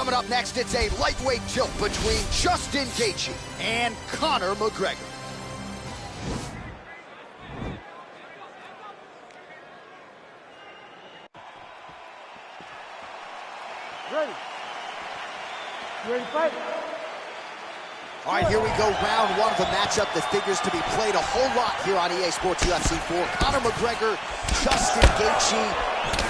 Coming up next, it's a lightweight tilt between Justin Gaethje and Conor McGregor. Ready? You ready to fight? All right, here we go, round one of a matchup that figures to be played a whole lot here on EA Sports UFC4. Conor McGregor, Justin Gaethje.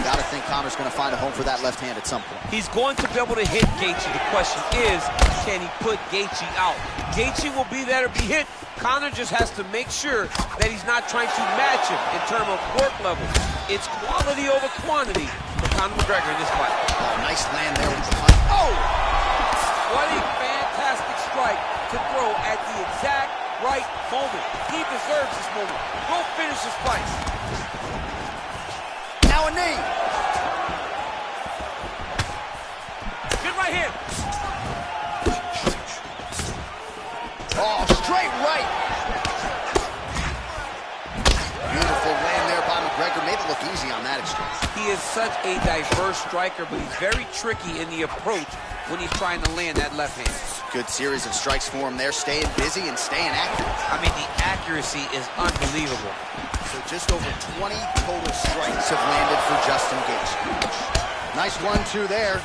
Gotta think Conor's gonna find a home for that left hand at some point. He's going to be able to hit Gaethje. The question is, can he put Gaethje out? Gaethje will be there to be hit. Conor just has to make sure that he's not trying to match him in terms of work level. It's quality over quantity for Conor McGregor in this fight. Oh, nice land there with the punch. Oh! What a fantastic strike to throw at the exact right moment. He deserves this moment. Go finish this fight. Now a knee. Good right hand. Oh, straight right. Beautiful land there by McGregor. Made it look easy on that exchange. He is such a diverse striker, but he's very tricky in the approach when he's trying to land that left hand. Good series of strikes for him there, staying busy and staying accurate. I mean, the accuracy is unbelievable. So just over 20 total strikes have landed for Justin Gaethje. Nice 1-2 there.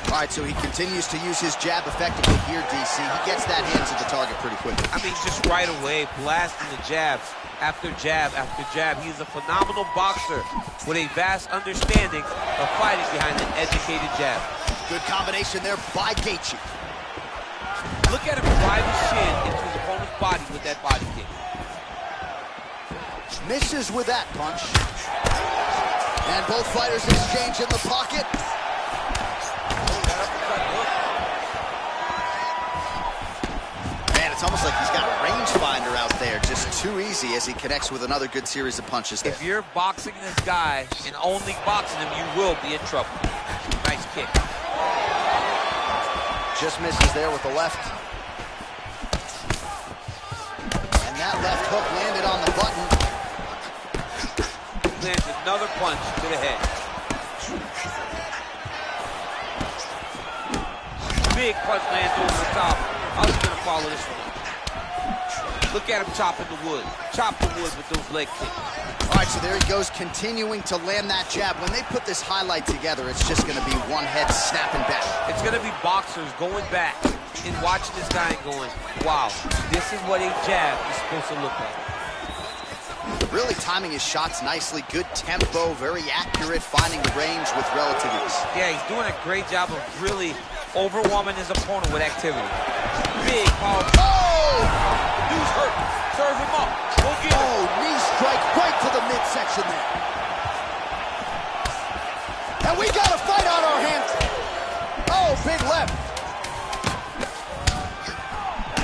All right, so he continues to use his jab effectively here, DC. He gets that hand to the target pretty quickly. I mean, just right away, blasting the jabs after jab after jab. He's a phenomenal boxer with a vast understanding of fighting behind an educated jab. Good combination there by Gaethje. Look at him drive his shin into his opponent's body with that body kick. Misses with that punch. And both fighters exchange in the pocket. Man, it's almost like he's got a rangefinder out there. Just too easy as he connects with another good series of punches there. If you're boxing this guy and only boxing him, you will be in trouble. Nice kick. Just misses there with the left. And that left hook landed on the button. Lands another punch to the head. Big punch lands over the top. How's he gonna follow this one? Look at him chopping the wood. Chop the wood with those leg kicks. All right, so there he goes, continuing to land that jab. When they put this highlight together, it's just gonna be one head snapping back. It's gonna be boxers going back and watching this guy and going, wow, this is what a jab is supposed to look like. Really timing his shots nicely. Good tempo, very accurate, finding the range with relative ease. Yeah, he's doing a great job of really overwhelming his opponent with activity. Big power. Oh! The dude's hurt. Serve him up. Go get him. Oh, knee strike right to the midsection there. And we got a fight on our hands. Oh, big left.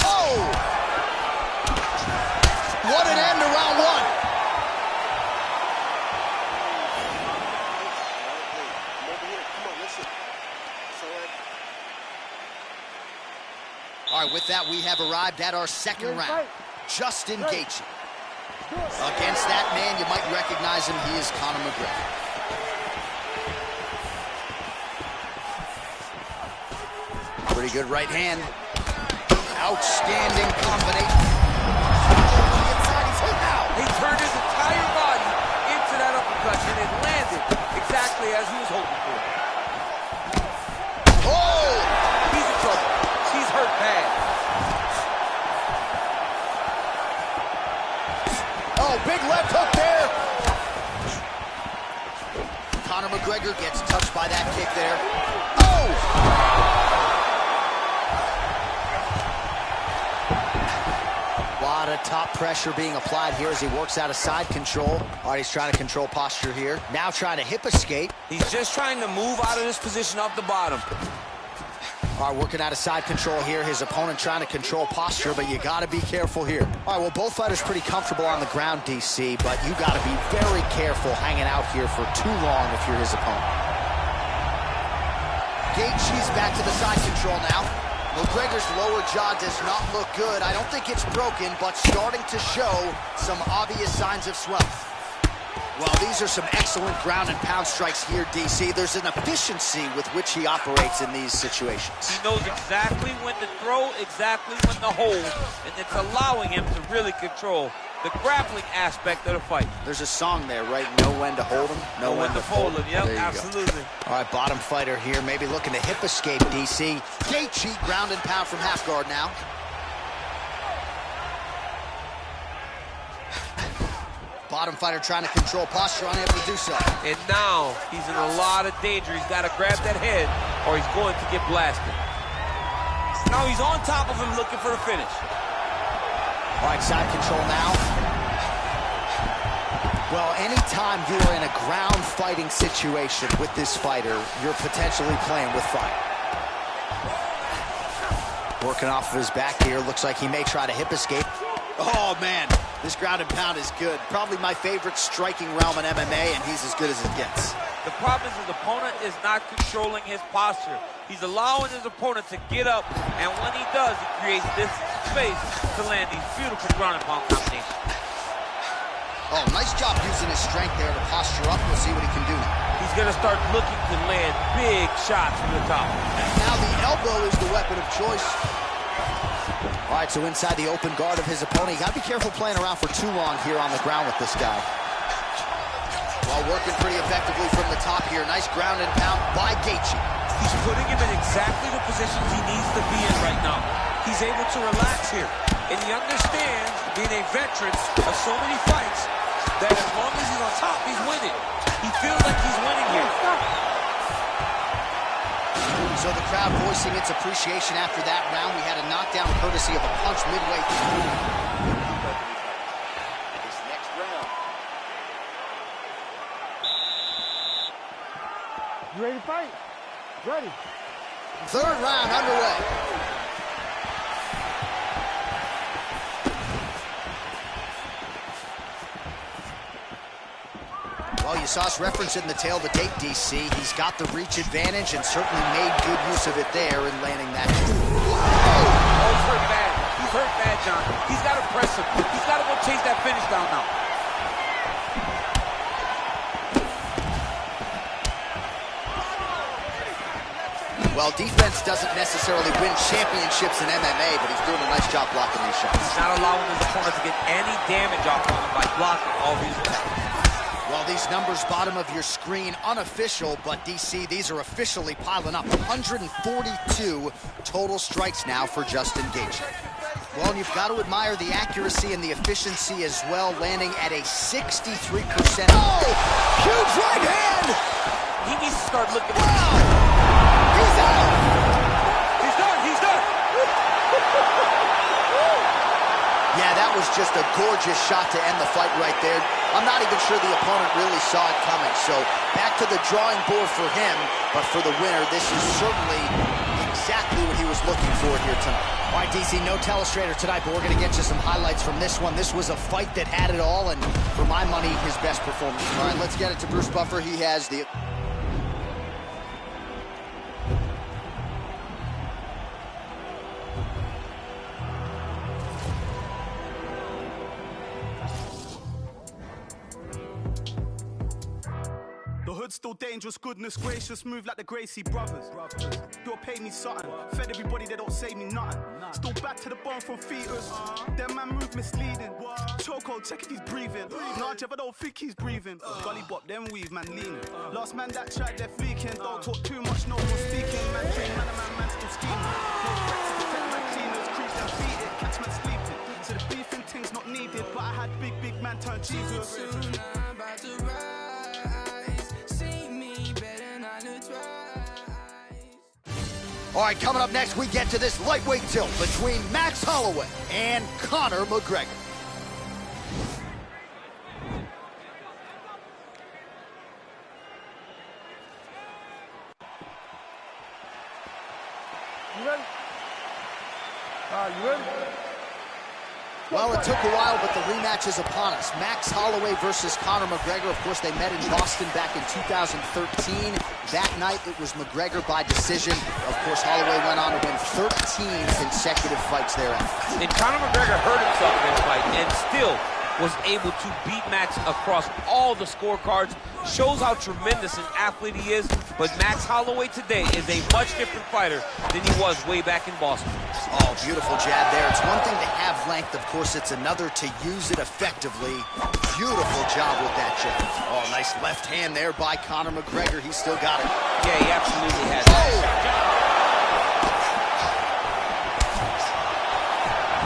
Oh! What an end to round one. All right, with that, we have arrived at our second round. Justin Gaethje. Against that man, you might recognize him. He is Conor McGregor. Pretty good right hand. Outstanding combination. He turned his entire body into that uppercut, and it landed exactly as he was hoping for. Oh! He's in trouble. He's hurt bad. Oh, big left hook there. Conor McGregor gets touched by that kick there. Oh! A lot of top pressure being applied here as he works out of side control. All right, he's trying to control posture here. Now trying to hip escape. He's just trying to move out of this position off the bottom. All right, working out of side control here. His opponent trying to control posture, but you got to be careful here. All right, well, both fighters pretty comfortable on the ground, DC, but you got to be very careful hanging out here for too long if you're his opponent. Gaethje's back to the side control now. McGregor's lower jaw does not look good. I don't think it's broken, but starting to show some obvious signs of swelling. Well, these are some excellent ground and pound strikes here, DC. There's an efficiency with which he operates in these situations. He knows exactly when to throw, exactly when to hold, and it's allowing him to really control the grappling aspect of the fight. There's a song there, right? Know when to hold him, know when to fold him. Yep, absolutely. All right, bottom fighter here, maybe looking to hip escape, DC. Gaethje, ground and pound from half guard now. Bottom fighter trying to control posture, unable to do so. And now he's in a lot of danger. He's got to grab that head or he's going to get blasted. Now he's on top of him looking for the finish. All right, side control now. Well, anytime you are in a ground fighting situation with this fighter, you're potentially playing with fire. Working off of his back here. Looks like he may try to hip escape. Oh, man. This ground and pound is good. Probably my favorite striking realm in MMA, and he's as good as it gets. The problem is his opponent is not controlling his posture. He's allowing his opponent to get up, and when he does, he creates this space to land these beautiful ground and pound combinations. Oh, nice job using his strength there to posture up. We'll see what he can do now. He's going to start looking to land big shots from the top. And now the elbow is the weapon of choice. All right, so inside the open guard of his opponent. You got to be careful playing around for too long here on the ground with this guy. Well, working pretty effectively from the top here. Nice ground and pound by Gaethje. He's putting him in exactly the positions he needs to be in right now. He's able to relax here. And he understands, being a veteran of so many fights, that as long as he's on top, he's winning. He feels like he's winning here. So the crowd voicing its appreciation after that round. We had a knockdown courtesy of a punch midway through. This next round. You ready to fight? Ready. Third round underway. Well, you saw us referencing the tail of the tape, DC. He's got the reach advantage and certainly made good use of it there in landing that. Oh, he's hurt bad. He's hurt bad, John. He's got to press him. He's got to go chase that finish down now. Well, defense doesn't necessarily win championships in MMA, but he's doing a nice job blocking these shots. He's not allowing his opponent to get any damage off of him by blocking all these attacks. Well, these numbers bottom of your screen, unofficial, but DC, these are officially piling up. 142 total strikes now for Justin Gaethje. Well, and you've got to admire the accuracy and the efficiency as well, landing at a 63%. Oh, huge right hand! He needs to start looking. Wow! He's out! He's done, he's done! Yeah, that was just a gorgeous shot to end the fight right there. I'm not even sure the opponent really saw it coming. So back to the drawing board for him, but for the winner, this is certainly exactly what he was looking for here tonight. All right, DC, no telestrator tonight, but we're going to get you some highlights from this one. This was a fight that had it all, and for my money, his best performance. All right, let's get it to Bruce Buffer. He has the... The hood's still dangerous, goodness gracious, move like the Gracie brothers. Don't pay me something, fed everybody, they don't say me nothing. Still back to the bone from fetus, them man move misleading. Choco, check if he's breathing. Nah, Jeff, I don't think he's breathing. Gully bop, them weave, man leaning. Last man that tried, they're fleeking. Don't talk too much, no more speaking. Man dream, man still scheming. No threats to protect my cleaners, creep and beat it, catch man sleeping. So the beefing thing's not needed, but I had big man turn Jesus. All right, coming up next, we get to this lightweight tilt between Max Holloway and Conor McGregor. You ready? You ready? Well, it took a while, but the rematch is upon us. Max Holloway versus Conor McGregor. Of course, they met in Boston back in 2013. That night, it was McGregor by decision. Of course, Holloway went on to win 13 consecutive fights thereafter. And Conor McGregor hurt himself in this fight, and still, was able to beat Max across all the scorecards. Shows how tremendous an athlete he is, but Max Holloway today is a much different fighter than he was way back in Boston. Oh, beautiful jab there. It's one thing to have length, of course, it's another to use it effectively. Beautiful job with that jab. Oh, nice left hand there by Conor McGregor. He's still got it. Yeah, he absolutely has it.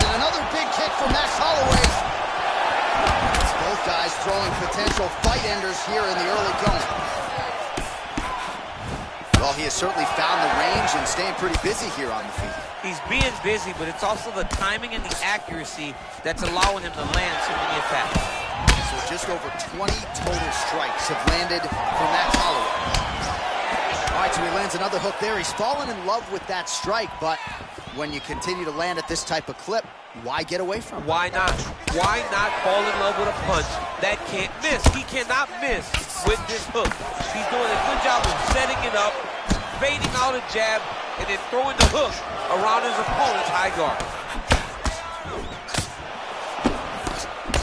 And another big kick from Max Holloway. It's both guys throwing potential fight enders here in the early going. Well, he has certainly found the range and staying pretty busy here on the feet. He's being busy, but it's also the timing and the accuracy that's allowing him to land so many attacks. So just over 20 total strikes have landed for Max Holloway. All right, so he lands another hook there. He's fallen in love with that strike, but when you continue to land at this type of clip, why get away from it? Why not? Why not fall in love with a punch that can't miss? He cannot miss with this hook. He's doing a good job of setting it up, fading out a jab, and then throwing the hook around his opponent's high guard.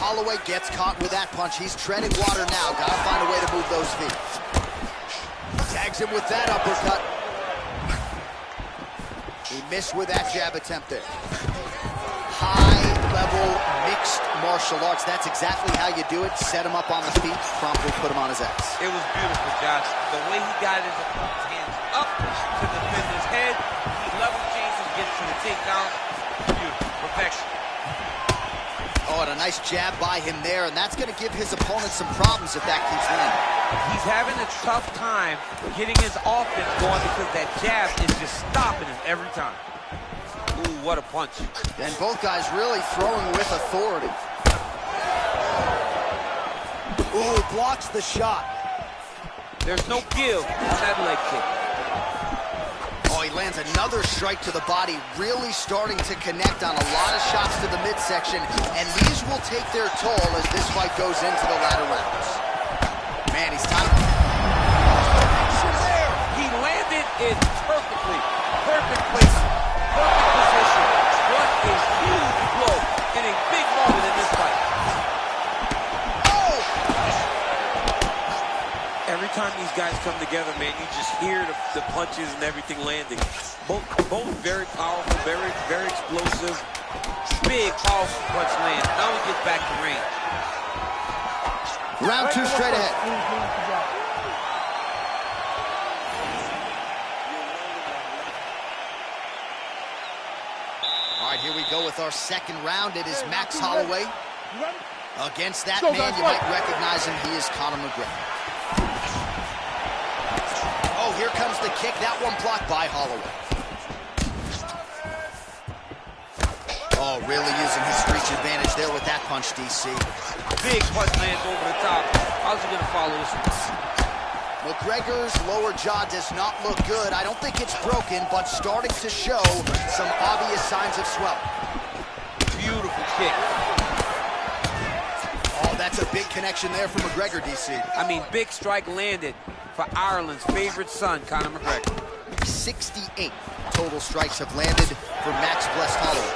Holloway gets caught with that punch. He's treading water now. Gotta find a way to move those feet. Tags him with that uppercut. He missed with that jab attempt there. High-level mixed martial arts. That's exactly how you do it. Set him up on the feet, promptly put him on his ass. It was beautiful, Josh. The way he got his opponent's hands up to defend his head, he level changes, gets to the takedown. Beautiful, perfection. Oh, and a nice jab by him there, and that's going to give his opponent some problems if that keeps landing. He's having a tough time getting his offense going because that jab is just stopping him every time. Ooh, what a punch. And both guys really throwing with authority. Ooh, blocks the shot. There's no give on that leg kick. Oh, he lands another strike to the body, really starting to connect on a lot of shots to the midsection, and these will take their toll as this fight goes into the latter rounds. Man, he's time. He landed it perfectly. Perfect placement. Perfect position. What a huge blow in a big moment in this fight. Oh! Every time these guys come together, man, you just hear the punches and everything landing. Both very powerful, very explosive. Big, powerful punch land. Now he gets back to range. Round two straight ahead. All right, here we go with our second round. It is Max Holloway against that man. You might recognize him. He is Conor McGregor. Oh, here comes the kick. That one blocked by Holloway. Oh, really using his reach advantage there with that punch, DC. Big punch lands over the top. How's he going to follow this one? McGregor's lower jaw does not look good. I don't think it's broken, but starting to show some obvious signs of swelling. Beautiful kick. Oh, that's a big connection there for McGregor, DC. I mean, big strike landed for Ireland's favorite son, Conor McGregor. 68 total strikes have landed for Max Blessed Holloway.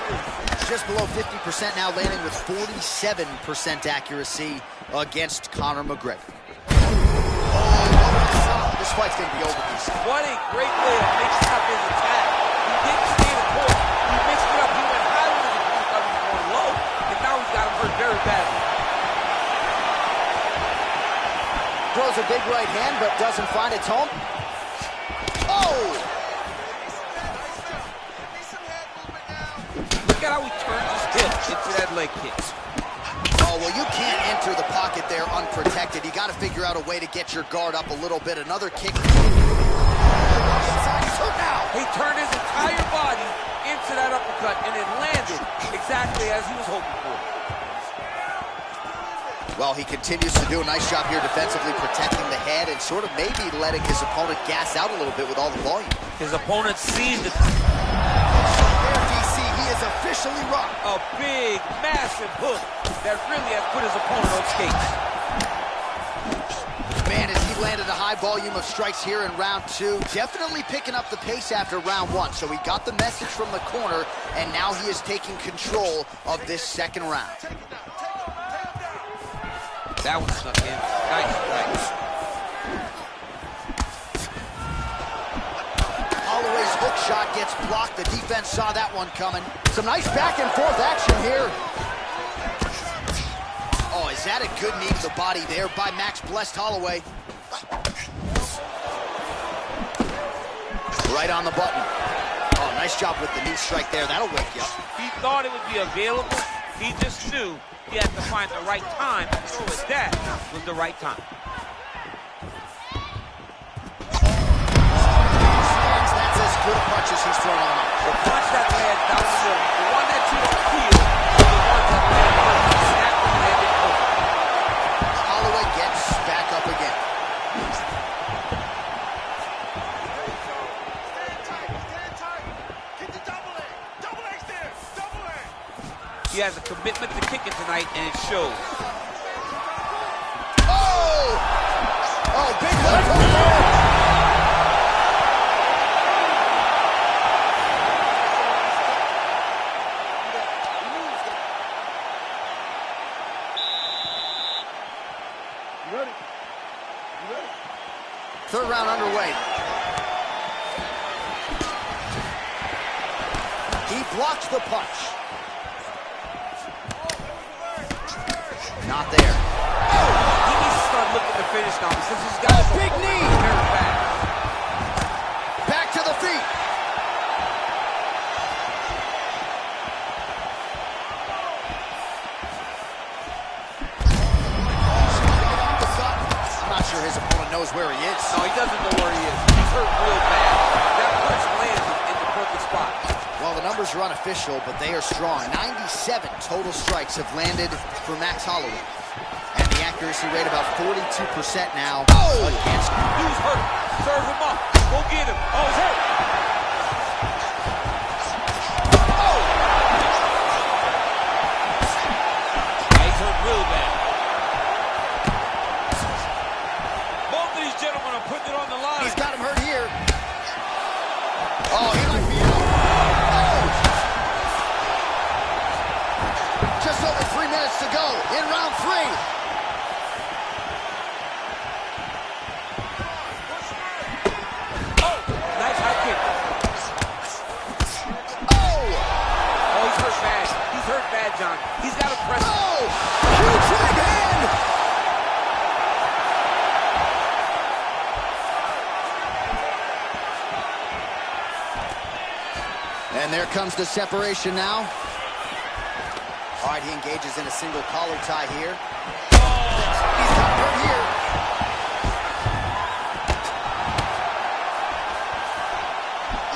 Just below 50% now, landing with 47% accuracy against Conor McGregor. Oh, this fight's going to be over, DC. What a great way of mixing up his attack. He didn't stay the course. He mixed it up. He went high with his opponent, thought he was going low, and now he's got him hurt very badly. Throws a big right hand, but doesn't find its home. Oh! Look at how he turns his hip into that leg kick. Oh, well, you can't enter the pocket there unprotected. You got to figure out a way to get your guard up a little bit. Another kick. Inside, he's hurt now. He turned his entire body into that uppercut, and it landed exactly as he was hoping for. Well, he continues to do a nice job here defensively, protecting the head and sort of maybe letting his opponent gas out a little bit with all the volume. His opponent sees it. There, DC, he is officially rocked. A big, massive hook that really has put his opponent on skates. Man, as he landed a high volume of strikes here in round two, definitely picking up the pace after round one. So he got the message from the corner, and now he is taking control of this second round. That one snuck in. Nice strike. Holloway's hook shot gets blocked. The defense saw that one coming. Some nice back and forth action here. Oh, is that a good knee to the body there by Max Blessed Holloway? Right on the button. Oh, nice job with the knee strike there. That'll wake you up. He thought it would be available. He just knew he had to find the right time to throw it. That was the right time. That's as good a punch as he's thrown on him. The punch that lands down the middle, the one that you don't feel, is the one that lands perfect. Snap and land it over. Holloway gets back up again. He has a commitment to kicking tonight, and it shows. Oh! Oh, big left hook there. You ready? You ready? Third round underway. He blocks the punch. Not there. He needs to start looking to finish now because he's got a big knee. Back to the feet. I'm not sure his opponent knows where he is. No, he doesn't know where he is. He's hurt real bad. That punch landed in the perfect spot. Well, the numbers are unofficial, but they are strong. 97 total strikes have landed for Max Holloway. And the accuracy rate about 42% now against him. He's hurt. Serve him up. Go get him. Oh, he's hurt. Oh! He's hurt real bad. Both of these gentlemen are putting it on the line. He's got him hurt here. Oh, he might be out. Just over 3 minutes to go in round 3. Oh, nice high kick. Oh! Oh, he's hurt bad. He's hurt bad, John. He's got to press. Oh! Huge right hand! And there comes the separation now. All right, he engages in a single collar tie here. He's got hurt here.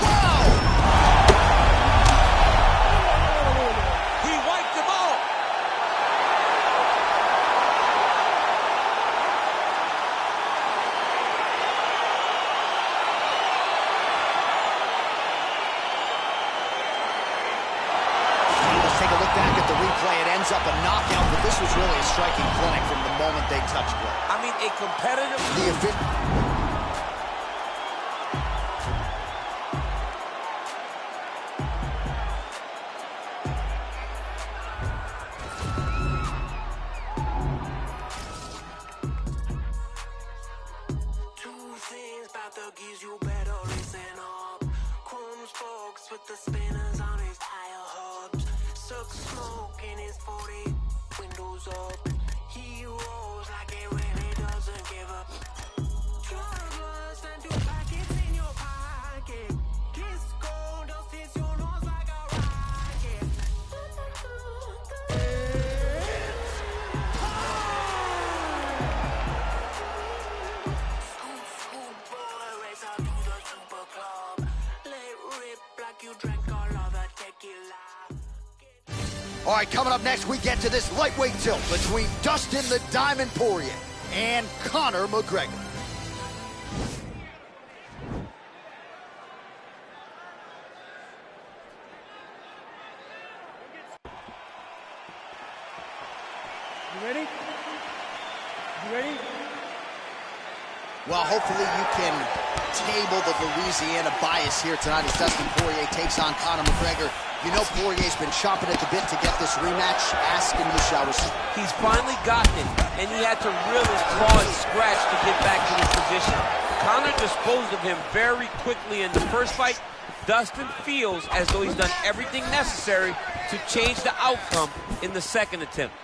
Wow! He wiped him out. Let's take a look back at the replay. It ends up a knockout, but this was really a striking clinic from the moment they touched it. I mean, a competitive... Two things about the geese, you better listen up. Chrome spokes with the spinners on his tire hubs. Suck smoke in his 40, windows up. He rolls like it really doesn't give up. Drugless and 2 packets in your pocket. Kiss gold dust hits your nose like a rocket. Scoop, scoop, boy, race up to the super club. Let rip like you drank all of the tequila. All right, coming up next, we get to this lightweight tilt between Dustin the Diamond Poirier and Conor McGregor. You ready? You ready? Well, hopefully you can table the Louisiana bias here tonight as Dustin Poirier takes on Conor McGregor. You know Poirier's been chomping at the bit to get this rematch. Ask and you shall receive. He's finally gotten it, and he had to really claw and scratch to get back to this position. Conor disposed of him very quickly in the first fight. Dustin feels as though he's done everything necessary to change the outcome in the second attempt.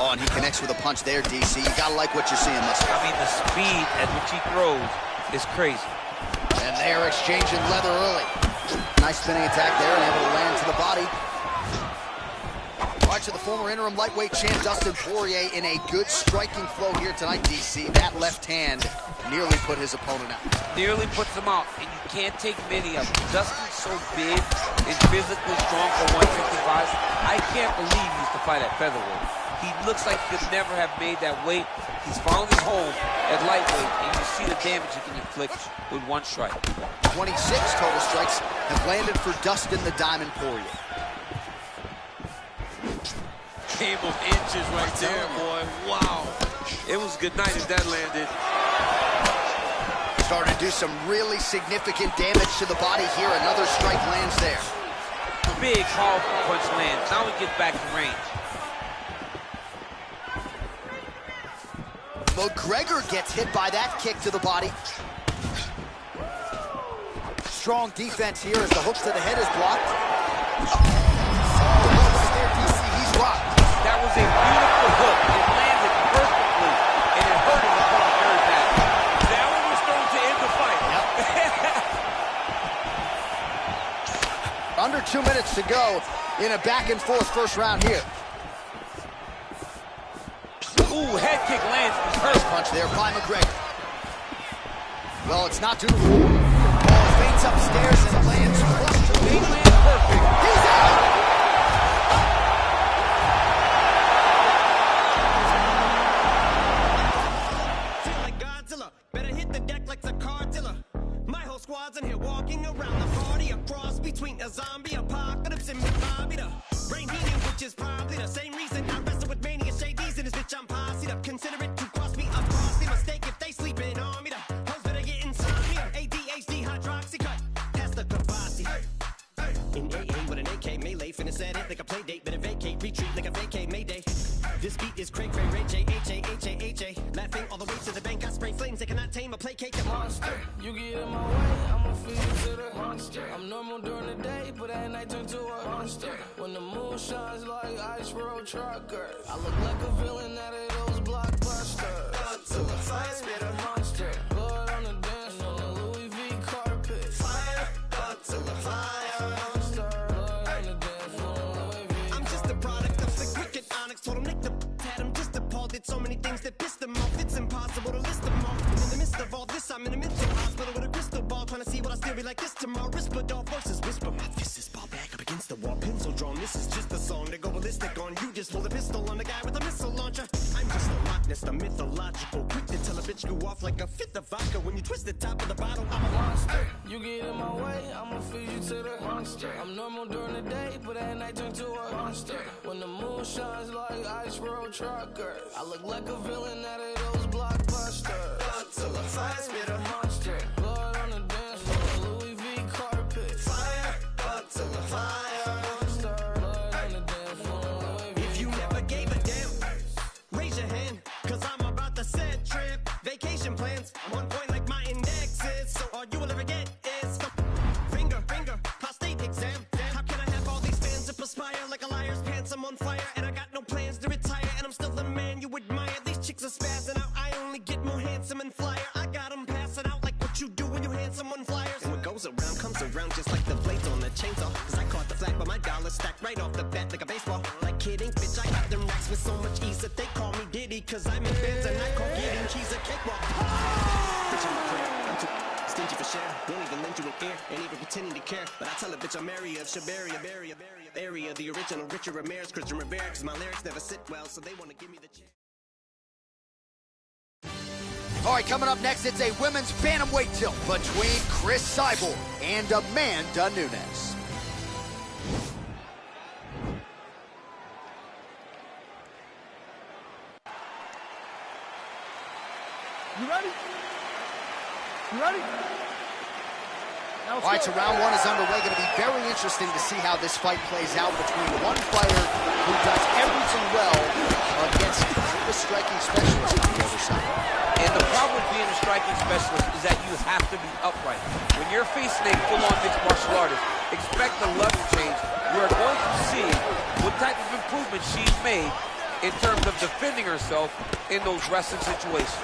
Oh, and he connects with a punch there, DC. You gotta like what you're seeing, Muscle. I mean, the speed at which he throws is crazy. And they are exchanging leather early. Nice spinning attack there and able to land to the body. All right, so the former interim lightweight champ Dustin Poirier in a good striking flow here tonight, DC. That left hand nearly put his opponent out. Nearly puts him out, and you can't take many of them. Dustin's so big and physically strong for 155. I can't believe he used to fight at featherweight. He looks like he could never have made that weight. He's found his home at lightweight, and you see the damage he can inflict with one strike. 26 total strikes have landed for Dustin the Diamond Poirier. Game of inches right there, boy. Wow. It was good night if that landed. Starting to do some really significant damage to the body here. Another strike lands there. Big, powerful punch lands. Now he gets back to range. McGregor gets hit by that kick to the body. Strong defense here as the hook to the head is blocked. Right there, DC, he's rocked. That was a beautiful hook. It landed perfectly, and it hurt him very bad. That one was thrown to end the fight. Yep. Under 2 minutes to go in a back-and-forth first round here. Ooh, head kick lands. First punch there by McGregor. Well, it's not too. Ball feints upstairs and lands flush to the He lands perfect. He's out! Feel like Godzilla, better hit the deck like the cartilla. My whole squad's in here walking around the party, a cross between a zombie apocalypse and Bobby the brain healing, which is probably the same reason I wrestle with mania shades in this bitch. I'm posseed up. Consider it to cost me a costly mistake if they sleeping on me. The hoes better get insomnia. ADHD hydroxy cut. Pass the Kavasi. In AA with an AK melee, finna set it like a play date, better vacate, retreat like a vacate Mayday. This beat is cray cray, Ray J, H-A, laughing all the way to the bank. I spray flames, they cannot tame or placate the monster. You get in my way, I'ma feed you to the monster. I'm normal during the day, but at night turn to a monster. When the moon shines like ice road truckers, I look like a villain out of those blockbusters. Gun to the fire, spitter, Monster, blood on the dance floor, on the Louis V carpet. fire, gun to the fire. Monster, blood on the dance floor, Louis V. I'm just a product of the wicked onyx. Told him Nick the had him just appalled. Did so many things that pissed him off. It's impossible to list them all. And in the midst of all this, I'm in a mental hospital with a crystal ball, trying to see what I still be like this tomorrow. Whisper dog versus whisper. My fist is ball back up against the wall. Pencil drawn. This is just a song to go ballistic on. You just pull the pistol on the guy with a missile launcher. I'm just a Loch Ness, the mythological. Quick to tell a bitch go off like a fifth of vodka. When you twist the top of the bottle, I'm a monster. You get in my way, I'ma feed you to the monster. I'm normal during the day, but at night turn to a monster. When the moon shines like ice road truckers, I look like a villain out of those blockbusters. Gun to the fire, spitter, Monster, blood on the dance floor, Louis V carpet. fire, gun to the fire. Monster, blood on the dance floor, Louis V. If you never gave a damn, raise your hand, cause I'm about to set trip. Vacation plans, I'm on point like my index is. So all you will ever get is finger, prostate exam. How can I have all these fans that perspire like a liar's pants? I'm on fire and I got no plans to retire. And I'm still the man you admire. These chicks are spazzing out, I only get more handsome and flyer. I got them passing out like what you do when you hand someone flyers. And what goes around comes around just like the blades on the chainsaw. Cause I caught the flag, but my dollar stacked right off the bat like a baseball. Like kidding, bitch, I got them racks with so much ease that they call me Diddy. Cause I'm in bands and I call getting cheese a cakewalk. Bitch, I'm a player, I'm too stingy for share. Won't even lend you an ear, ain't even pretending to care. But I tell a bitch I'm area of Shabaria, area, the original Richard Ramirez, Christian Rivera. Cause my lyrics never sit well, so they wanna give me the chance. All right, coming up next, it's a women's bantamweight tilt between Chris Cyborg and Amanda Nunes. You ready? You ready? All right, so round one is underway. Going to be very interesting to see how this fight plays out between one fighter who does everything well against the striking specialist on the other side. And the problem with being a striking specialist is that you have to be upright. When you're facing a full-on mixed martial artist, expect the level change. We're going to see what type of improvement she's made in terms of defending herself in those wrestling situations.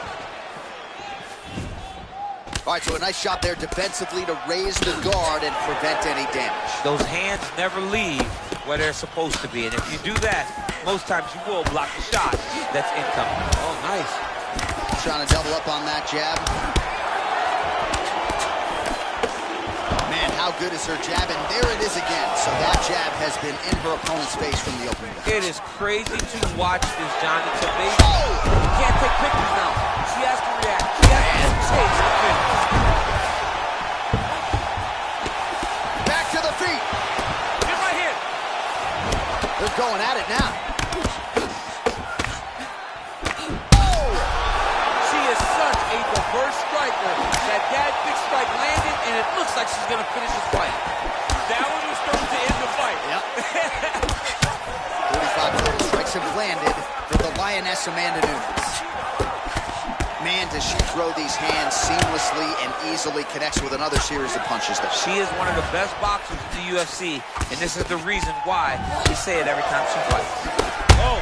All right, so a nice shot there defensively to raise the guard and prevent any damage. Those hands never leave where they're supposed to be, and if you do that, most times you will block the shot that's incoming. Oh, nice. Trying to double up on that jab. Man, how good is her jab? And there it is again. So that jab has been in her opponent's face from the opening. It is crazy to watch this, Johnny. It's amazing. You can't take pictures now. She has to react. She has to chase the finish. Back to the feet. Get right here. They're going at it now. First striker, that big strike landed, and it looks like she's going to finish this fight. That one was starting to end the fight. Yep. 45 total strikes have landed for the Lioness Amanda Nunes. Man, does she throw these hands seamlessly and easily, connects with another series of punches there. She is one of the best boxers in the UFC, and this is the reason why we say it every time she fights. Oh,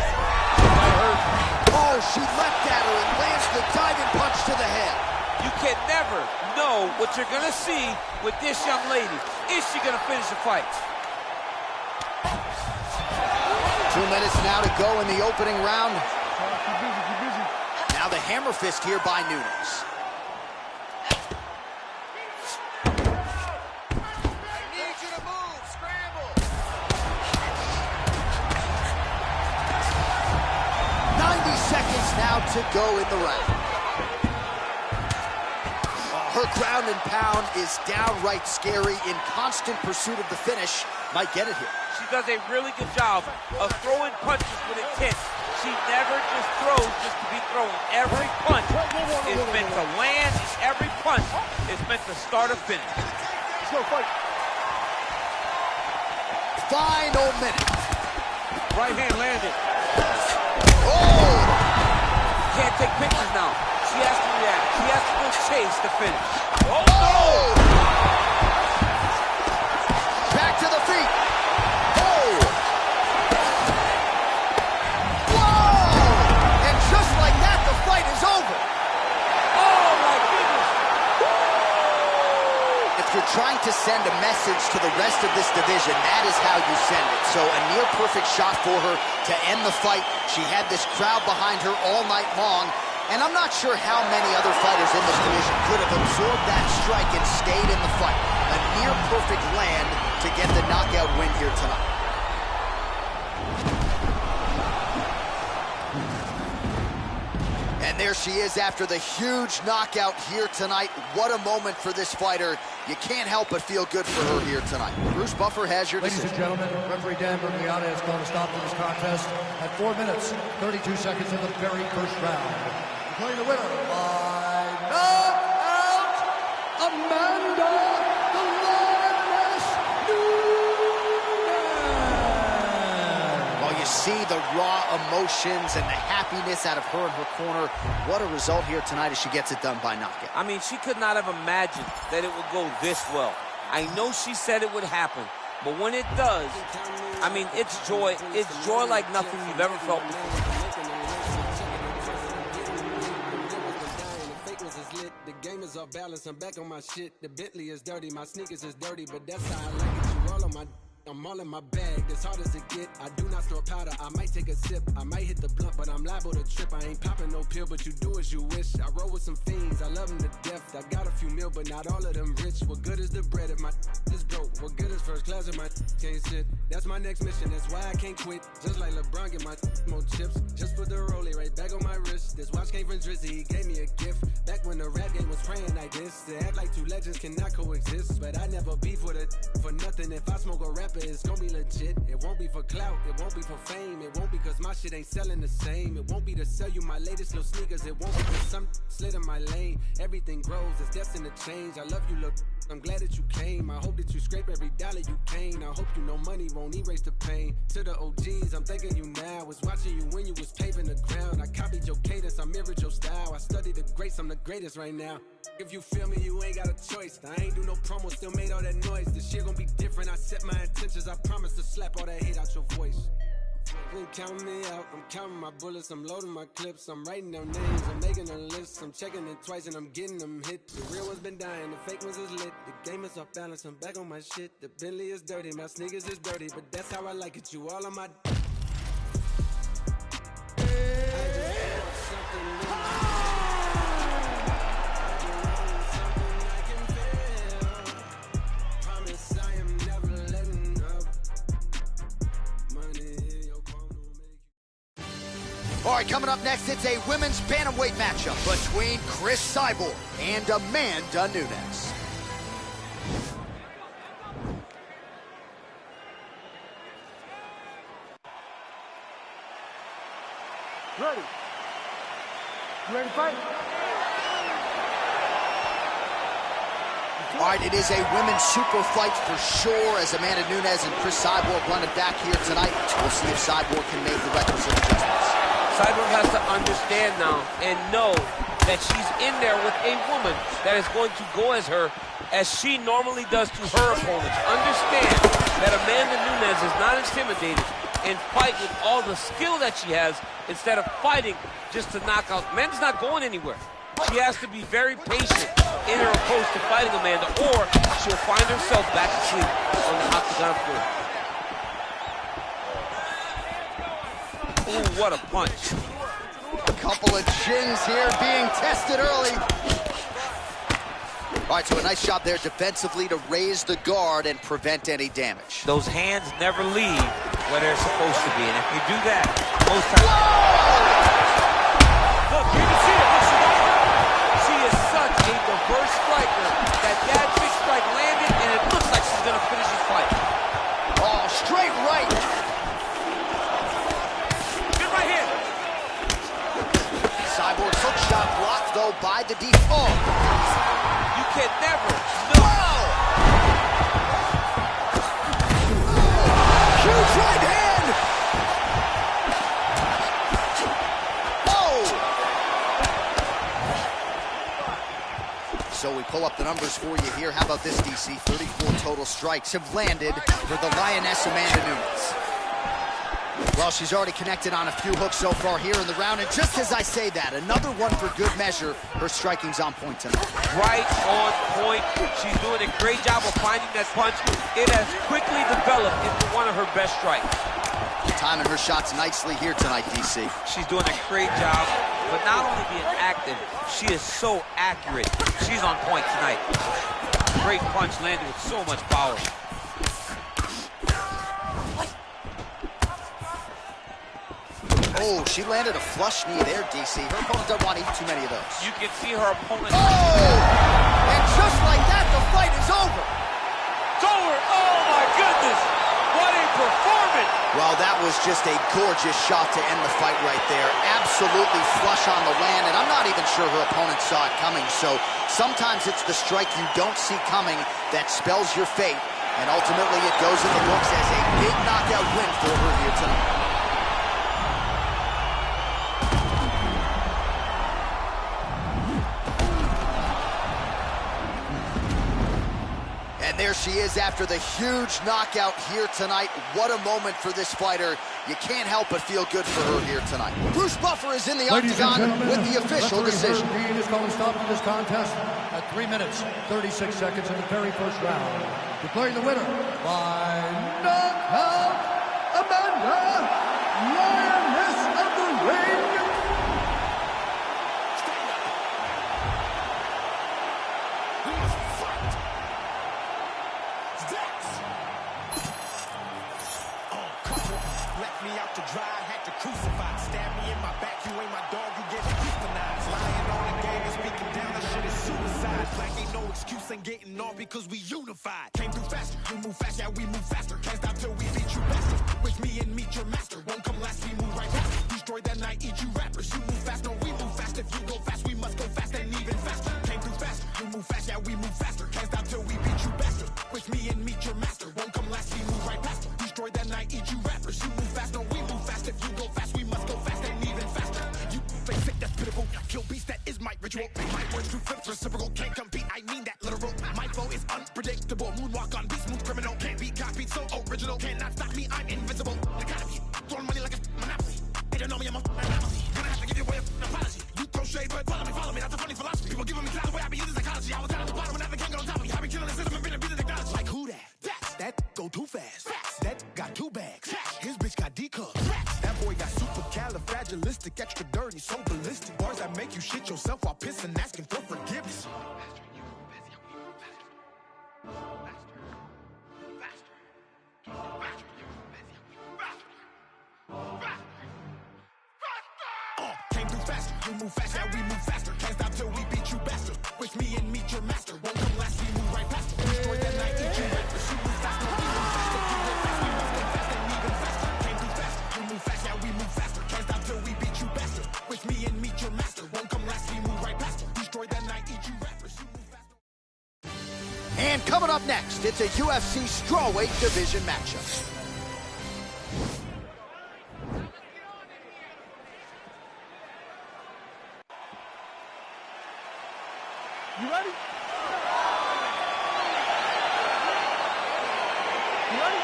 that hurt. Oh, she leapt at her and lands the diving punch to the head. You can never know what you're going to see with this young lady. Is she going to finish the fight? 2 minutes now to go in the opening round. Keep busy. Now the hammer fist here by Nunes. I need you to move. Scramble. 90 seconds now to go in the round. Her ground and pound is downright scary. In constant pursuit of the finish, might get it here. She does a really good job of throwing punches with intent. She never just throws just to be throwing. Every punch is meant to land. Every punch is meant to start a finish. Let's go, fight. Final minute. Right hand landed. Oh! Can't take pictures now. She has to react. She has to go chase the finish. Oh, no! Back to the feet. Oh! Whoa! And just like that, the fight is over. Oh, my goodness. If you're trying to send a message to the rest of this division, that is how you send it. So a near-perfect shot for her to end the fight. She had this crowd behind her all night long. And I'm not sure how many other fighters in this division could have absorbed that strike and stayed in the fight. A near-perfect land to get the knockout win here tonight. And there she is after the huge knockout here tonight. What a moment for this fighter. You can't help but feel good for her here tonight. Bruce Buffer has your decision. Ladies and gentlemen, referee Dan Bergliana has called a stop to this contest at 4 minutes, 32 seconds of the very first round. Declaring the winner by knockout, Amanda the Lioness Nunes. Well, you see the raw emotions and the happiness out of her in her corner. What a result here tonight as she gets it done by knockout. I mean, she could not have imagined that it would go this well. I know she said it would happen, but when it does, I mean, it's joy. It's joy like nothing you've ever felt before. The game is off balance, I'm back on my shit. The Bentley is dirty, my sneakers is dirty, but that's how I like it. You all on my I'm all in my bag, as hard as it get. I do not store powder, I might take a sip. I might hit the blunt, but I'm liable to trip. I ain't popping no pill, but you do as you wish. I roll with some fiends, I love them to death. I got a few mil, but not all of them rich. What good is the bread if my is broke? What good is first class if my can't sit? That's my next mission, that's why I can't quit. Just like LeBron, get my more chips. Just put the rollie right back on my wrist. This watch came from Drizzy, he gave me a gift. Back when the rap game was praying like this. To act like two legends cannot coexist. But I never beef with it for nothing. If I smoke a rap, rapper, it's gonna be legit. It won't be for clout, it won't be for fame. It won't be cause my shit ain't selling the same. It won't be to sell you my latest little sneakers. It won't be cause some slid in my lane. Everything grows, it's destined to change. I love you, look, I'm glad that you came. I hope that you scrape every dollar you came. I hope you know money won't erase the pain. To the OGs, I'm thanking you now. Was watching you when you was paving the ground. I copied your cadence, I mirrored your style. I studied the greats, I'm the greatest right now. If you feel me, you ain't got a choice. I ain't do no promo, still made all that noise. This shit gon' be different, I set my intentions. I promise to slap all that hate out your voice. Ain't counting me out, I'm counting my bullets, I'm loading my clips, I'm writing down names, I'm making a list, I'm checking it twice and I'm getting them hit. The real ones been dying, the fake ones is lit. The game is off balance, I'm back on my shit. The Bentley is dirty, my sneakers is dirty, but that's how I like it, you all on my All right, coming up next, it's a women's bantamweight matchup between Chris Cyborg and Amanda Nunes. Ready? You ready to fight? All right, it is a women's super fight for sure as Amanda Nunes and Chris Cyborg running back here tonight. We'll see if Cyborg can make the requisite adjustments. Cyborg has to understand now and know that she's in there with a woman that is going to go as her as she normally does to her opponents. Understand that Amanda Nunes is not intimidated and fight with all the skill that she has instead of fighting just to knock out. Amanda's not going anywhere. She has to be very patient in her approach to fighting Amanda, or she'll find herself back asleep on the octagon floor. Ooh, what a punch. A couple of chins here being tested early. All right, so a nice job there defensively to raise the guard and prevent any damage. Those hands never leave where they're supposed to be, and if you do that, most times... Look, you can see it. Look, she is such a diverse striker that big strike landed, and it looks like she's going to finish this fight. Oh, straight right. Cyborg's hook shot blocked, though, by the deep. Oh! You can never. No! Huge right hand! Oh! So we pull up the numbers for you here. How about this, DC? 34 total strikes have landed for the Lioness Amanda Nunes. Well, she's already connected on a few hooks so far here in the round, and just as I say that, another one for good measure. Her striking's on point tonight. Right on point. She's doing a great job of finding that punch. It has quickly developed into one of her best strikes. Timing her shots nicely here tonight, DC. She's doing a great job, but not only being active, she is so accurate. She's on point tonight. Great punch landed with so much power. Oh, she landed a flush knee there, DC. Her opponent doesn't want to eat too many of those. You can see her opponent. Oh! And just like that, the fight is over. It's over. Oh, my goodness. What a performance. Well, that was just a gorgeous shot to end the fight right there. Absolutely flush on the land, and I'm not even sure her opponent saw it coming. So sometimes it's the strike you don't see coming that spells your fate. And ultimately, it goes in the books as a big knockout win for her here tonight. And there she is after the huge knockout here tonight. What a moment for this fighter. You can't help but feel good for her here tonight. Bruce Buffer is in the octagon with the official decision. Referee is going to stop this contest at 3 minutes, 36 seconds in the very first round. Declaring the winner by knockout, Amanda, Lioness of the Ring. ain't getting off because we unified. Came through faster, you move fast, yeah, we move faster. Can't stop till we beat you bastard. Wish me and meet your master. Won't come last, we move right past. Destroy that night, eat you rappers. You move fast, no, we move fast. If you go fast, we must go fast and even faster. Came through faster, you move fast, yeah, we move faster. Can't stop till we beat you bastard. Wish me and meet your master. Won't come last, we move right past. Destroy that night, eat you rappers. You move fast, no, we move fast. If you go fast, we must go fast and even faster. You fake sick, that's pitiful. Kill beast, that is my ritual. My words true flips reciprocal. Can't compete, I mean that literal. My flow is unpredictable. Moonwalk on beat, smooth criminal. Can't be copied, so original. Cannot stop me, I'm invincible. The economy, throwing money like a monopoly. They don't know me, I'm a anomaly. Gonna have to give you away an apology. You throw shade, but follow me. That's a funny philosophy. People giving me clouds the way I be using psychology. I was down at the bottom and now they can't get on top of me. I be killing the system and been abusing technology. Like who that? That go too fast. That got two bags. His bitch got D-cups. That boy got supercalifragilistic, extra dirty, so ballistic. Bars that make you shit yourself while pissing, asking for forgiveness. Came through faster, you move fast, yeah, we move faster. Can't stop till we beat you bastard. Wish me and meet your master. Won't come last, we move right past. Destroy that night, eat you rappers. You move faster, we move faster. You go fast, we must go fast and even faster. Came through faster, you move fast, yeah, we move faster. Can't stop till we beat you bastard. Wish me and meet your master. Won't come last, we move right past. Destroy that night, eat you rappers. You move faster. And coming up next, it's a UFC strawweight division matchup. You ready? You ready?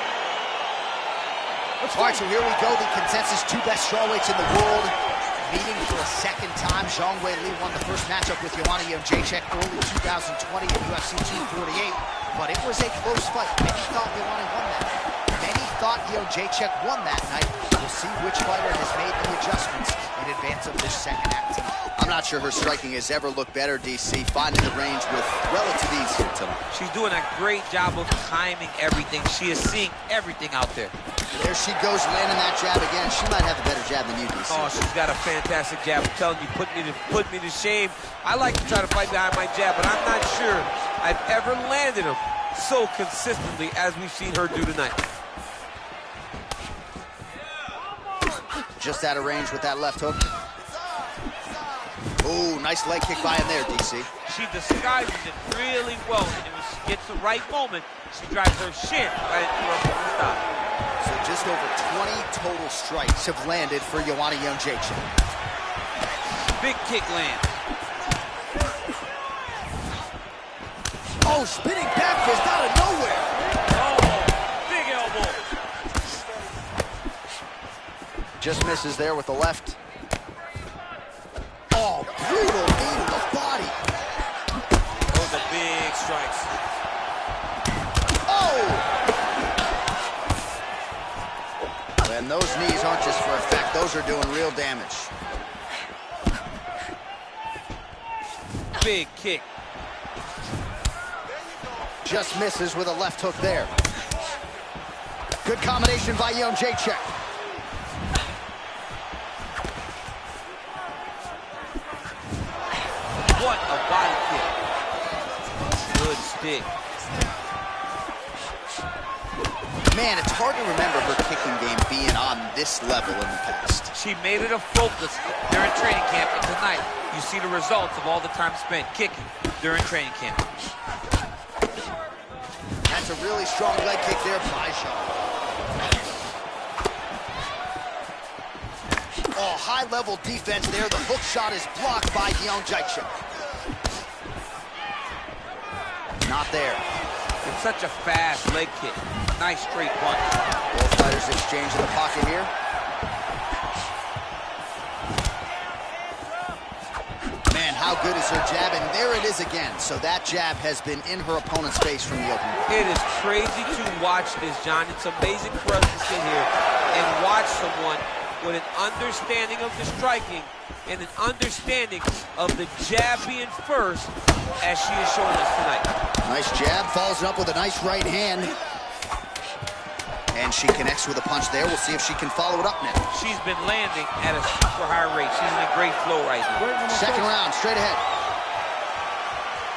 Let's go. All right, so here we go. The consensus two best strawweights in the world meeting for a second time. Zhang Weili won the first matchup with Joanna Jędrzejczyk early 2020 in UFC 248, but it was a close fight. Many thought Joanna won that. Many thought Jędrzejczyk won that night. We'll see which fighter has made the adjustments in advance of this second act tonight. I'm not sure her striking has ever looked better, DC, finding the range with relative ease here tonight. She's doing a great job of timing everything. She is seeing everything out there. There she goes, landing that jab again. She might have a better jab than you, DC. Oh, she's got a fantastic jab. I'm telling you, put me to shame. I like to try to fight behind my jab, but I'm not sure I've ever landed them so consistently as we've seen her do tonight. Just out of range with that left hook. Ooh, nice leg kick by him there, DC. She disguises it really well, and when she gets the right moment, she drives her shin right into her opponent's thigh. So just over 20 total strikes have landed for Joanna Jędrzejczyk. Big kick land. Oh, spinning back fist out of nowhere. Oh, big elbow. Just misses there with the left. Oh, brutal knee to the body. Those are big strikes. Oh! And those knees aren't just for effect. Those are doing real damage. Big kick. Just misses with a left hook there. Good combination by Jędrzejczyk. What a body kick. Good stick. Man, it's hard to remember her kicking game being on this level in the past. She made it a focus during training camp, and tonight you see the results of all the time spent kicking during training camp. That's a really strong leg kick there by Zhang. Oh, high-level defense there. The hook shot is blocked by Jędrzejczyk. Not there. It's such a fast leg kick. Nice straight punch. Both fighters exchange in the pocket here. Man, how good is her jab? And there it is again. So that jab has been in her opponent's face from the opening. It is crazy to watch this, John. It's amazing for us to sit here and watch someone with an understanding of the striking and an understanding of the jab being first, as she is showing us tonight. Nice jab, follows it up with a nice right hand. And she connects with a punch there. We'll see if she can follow it up now. She's been landing at a super high rate. She's in a great flow right now. Second round, straight ahead.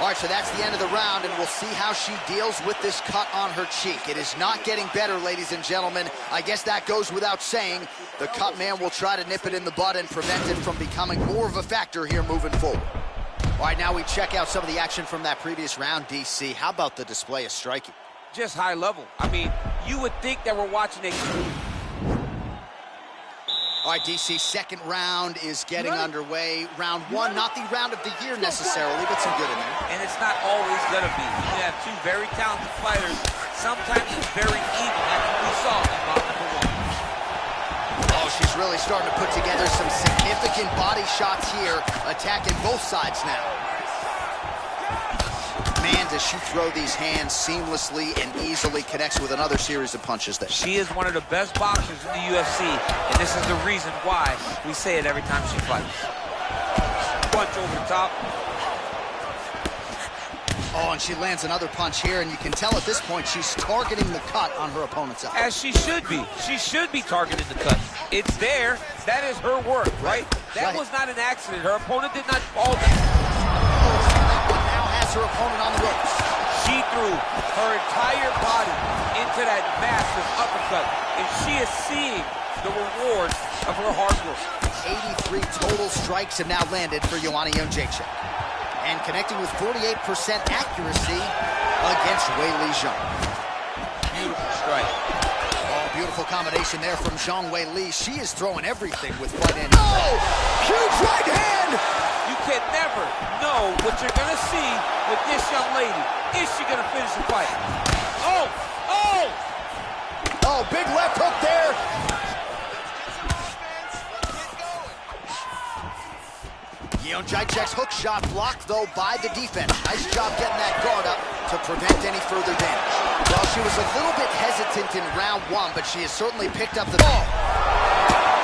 All right, so that's the end of the round, and we'll see how she deals with this cut on her cheek. It is not getting better, ladies and gentlemen. I guess that goes without saying. The cut man will try to nip it in the bud and prevent it from becoming more of a factor here moving forward. All right, now we check out some of the action from that previous round, DC. How about the display of striking? Just high level. I mean, you would think that we're watching a... All right, DC, second round is getting underway. Round one, not the round of the year necessarily, but some good in there. And it's not always going to be. You have two very talented fighters. Sometimes it's very even, like we saw in round number one. Oh, she's really starting to put together some significant body shots here, attacking both sides now. Man, does she throw these hands seamlessly and easily, connects with another series of punches there. She is one of the best boxers in the UFC, and this is the reason why we say it every time she fights. Punch over the top. Oh, and she lands another punch here, and you can tell at this point she's targeting the cut on her opponent's eye. As she should be. She should be targeting the cut. It's there. That is her work, right? That was not an accident. Her opponent did not fall down. Her opponent on the ropes. She threw her entire body into that massive uppercut, and she is seeing the rewards of her hard work. 83 total strikes have now landed for Joanna Jędrzejczyk, and connecting with 48% accuracy against Weili Zhang. Beautiful strike. Oh, beautiful combination there from Zhang Weili. She is throwing everything with right hand. Oh, huge right hand! You can never know what you're going to see with this young lady. Is she going to finish the fight? Oh! Oh! Oh, big left hook there. Jędrzejczyk's hook shot blocked, though, by the defense. Nice job getting that guard up to prevent any further damage. Well, she was a little bit hesitant in round one, but she has certainly picked up the ball.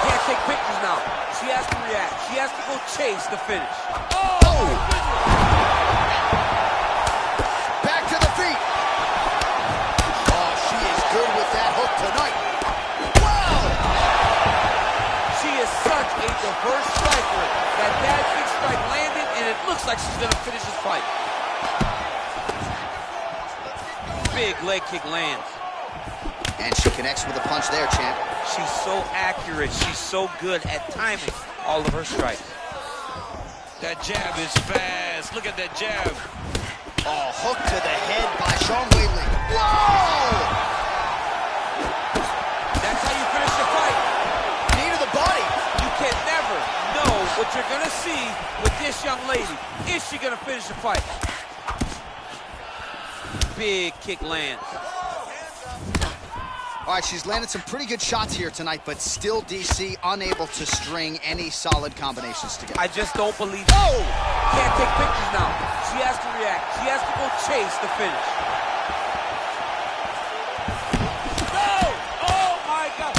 Can't take pictures now. She has to react. She has to go chase the finish. Oh! Back to the feet. Oh, she is good with that hook tonight. Wow! She is such a diverse striker that big strike landed, and it looks like she's going to finish this fight. Big leg kick lands. And she connects with a punch there, champ. She's so accurate. She's so good at timing all of her strikes. That jab is fast. Look at that jab. Oh, hook to the head by Zhang Weili. Whoa! That's how you finish the fight. Knee to the body. You can never know what you're going to see with this young lady. Is she going to finish the fight? Big kick lands. All right, she's landed some pretty good shots here tonight, but still, DC, unable to string any solid combinations together. I just don't believe it. Oh! Can't take pictures now. She has to react. She has to go chase the finish. No! Oh, my God.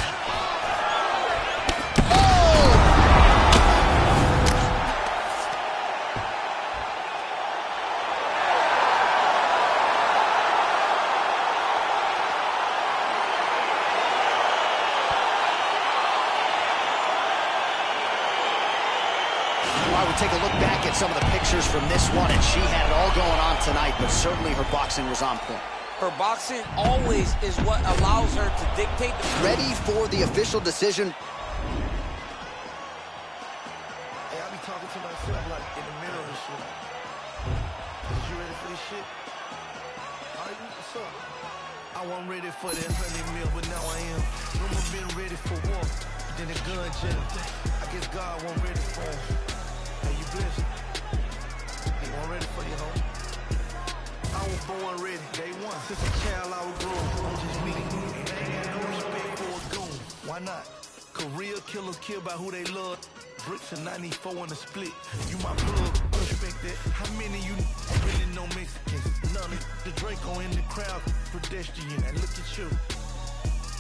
I would take a look back at some of the pictures from this one, and she had it all going on tonight, but certainly her boxing was on point. Her boxing always is what allows her to dictate the... Ready for the official decision. Hey, I be talking to myself like in the mirror and shit. Is you ready for this shit? Alright, what's up? I wasn't ready for that 100 mil, but now I am. Rumor been ready for war, then the gun jam. I guess God wasn't ready for him. Hey, you blessed. He wasn't ready for you, homie. I was born ready, day one. Since a child I was growing. I'm just me. Ain't no respect for a goon. Why not? Cause real killers kill by who they love. Bricks in 94 in the split. You my plug, respect that. How many you really know Mexicans? None of the Draco in the crowd, pedestrian. And look at you.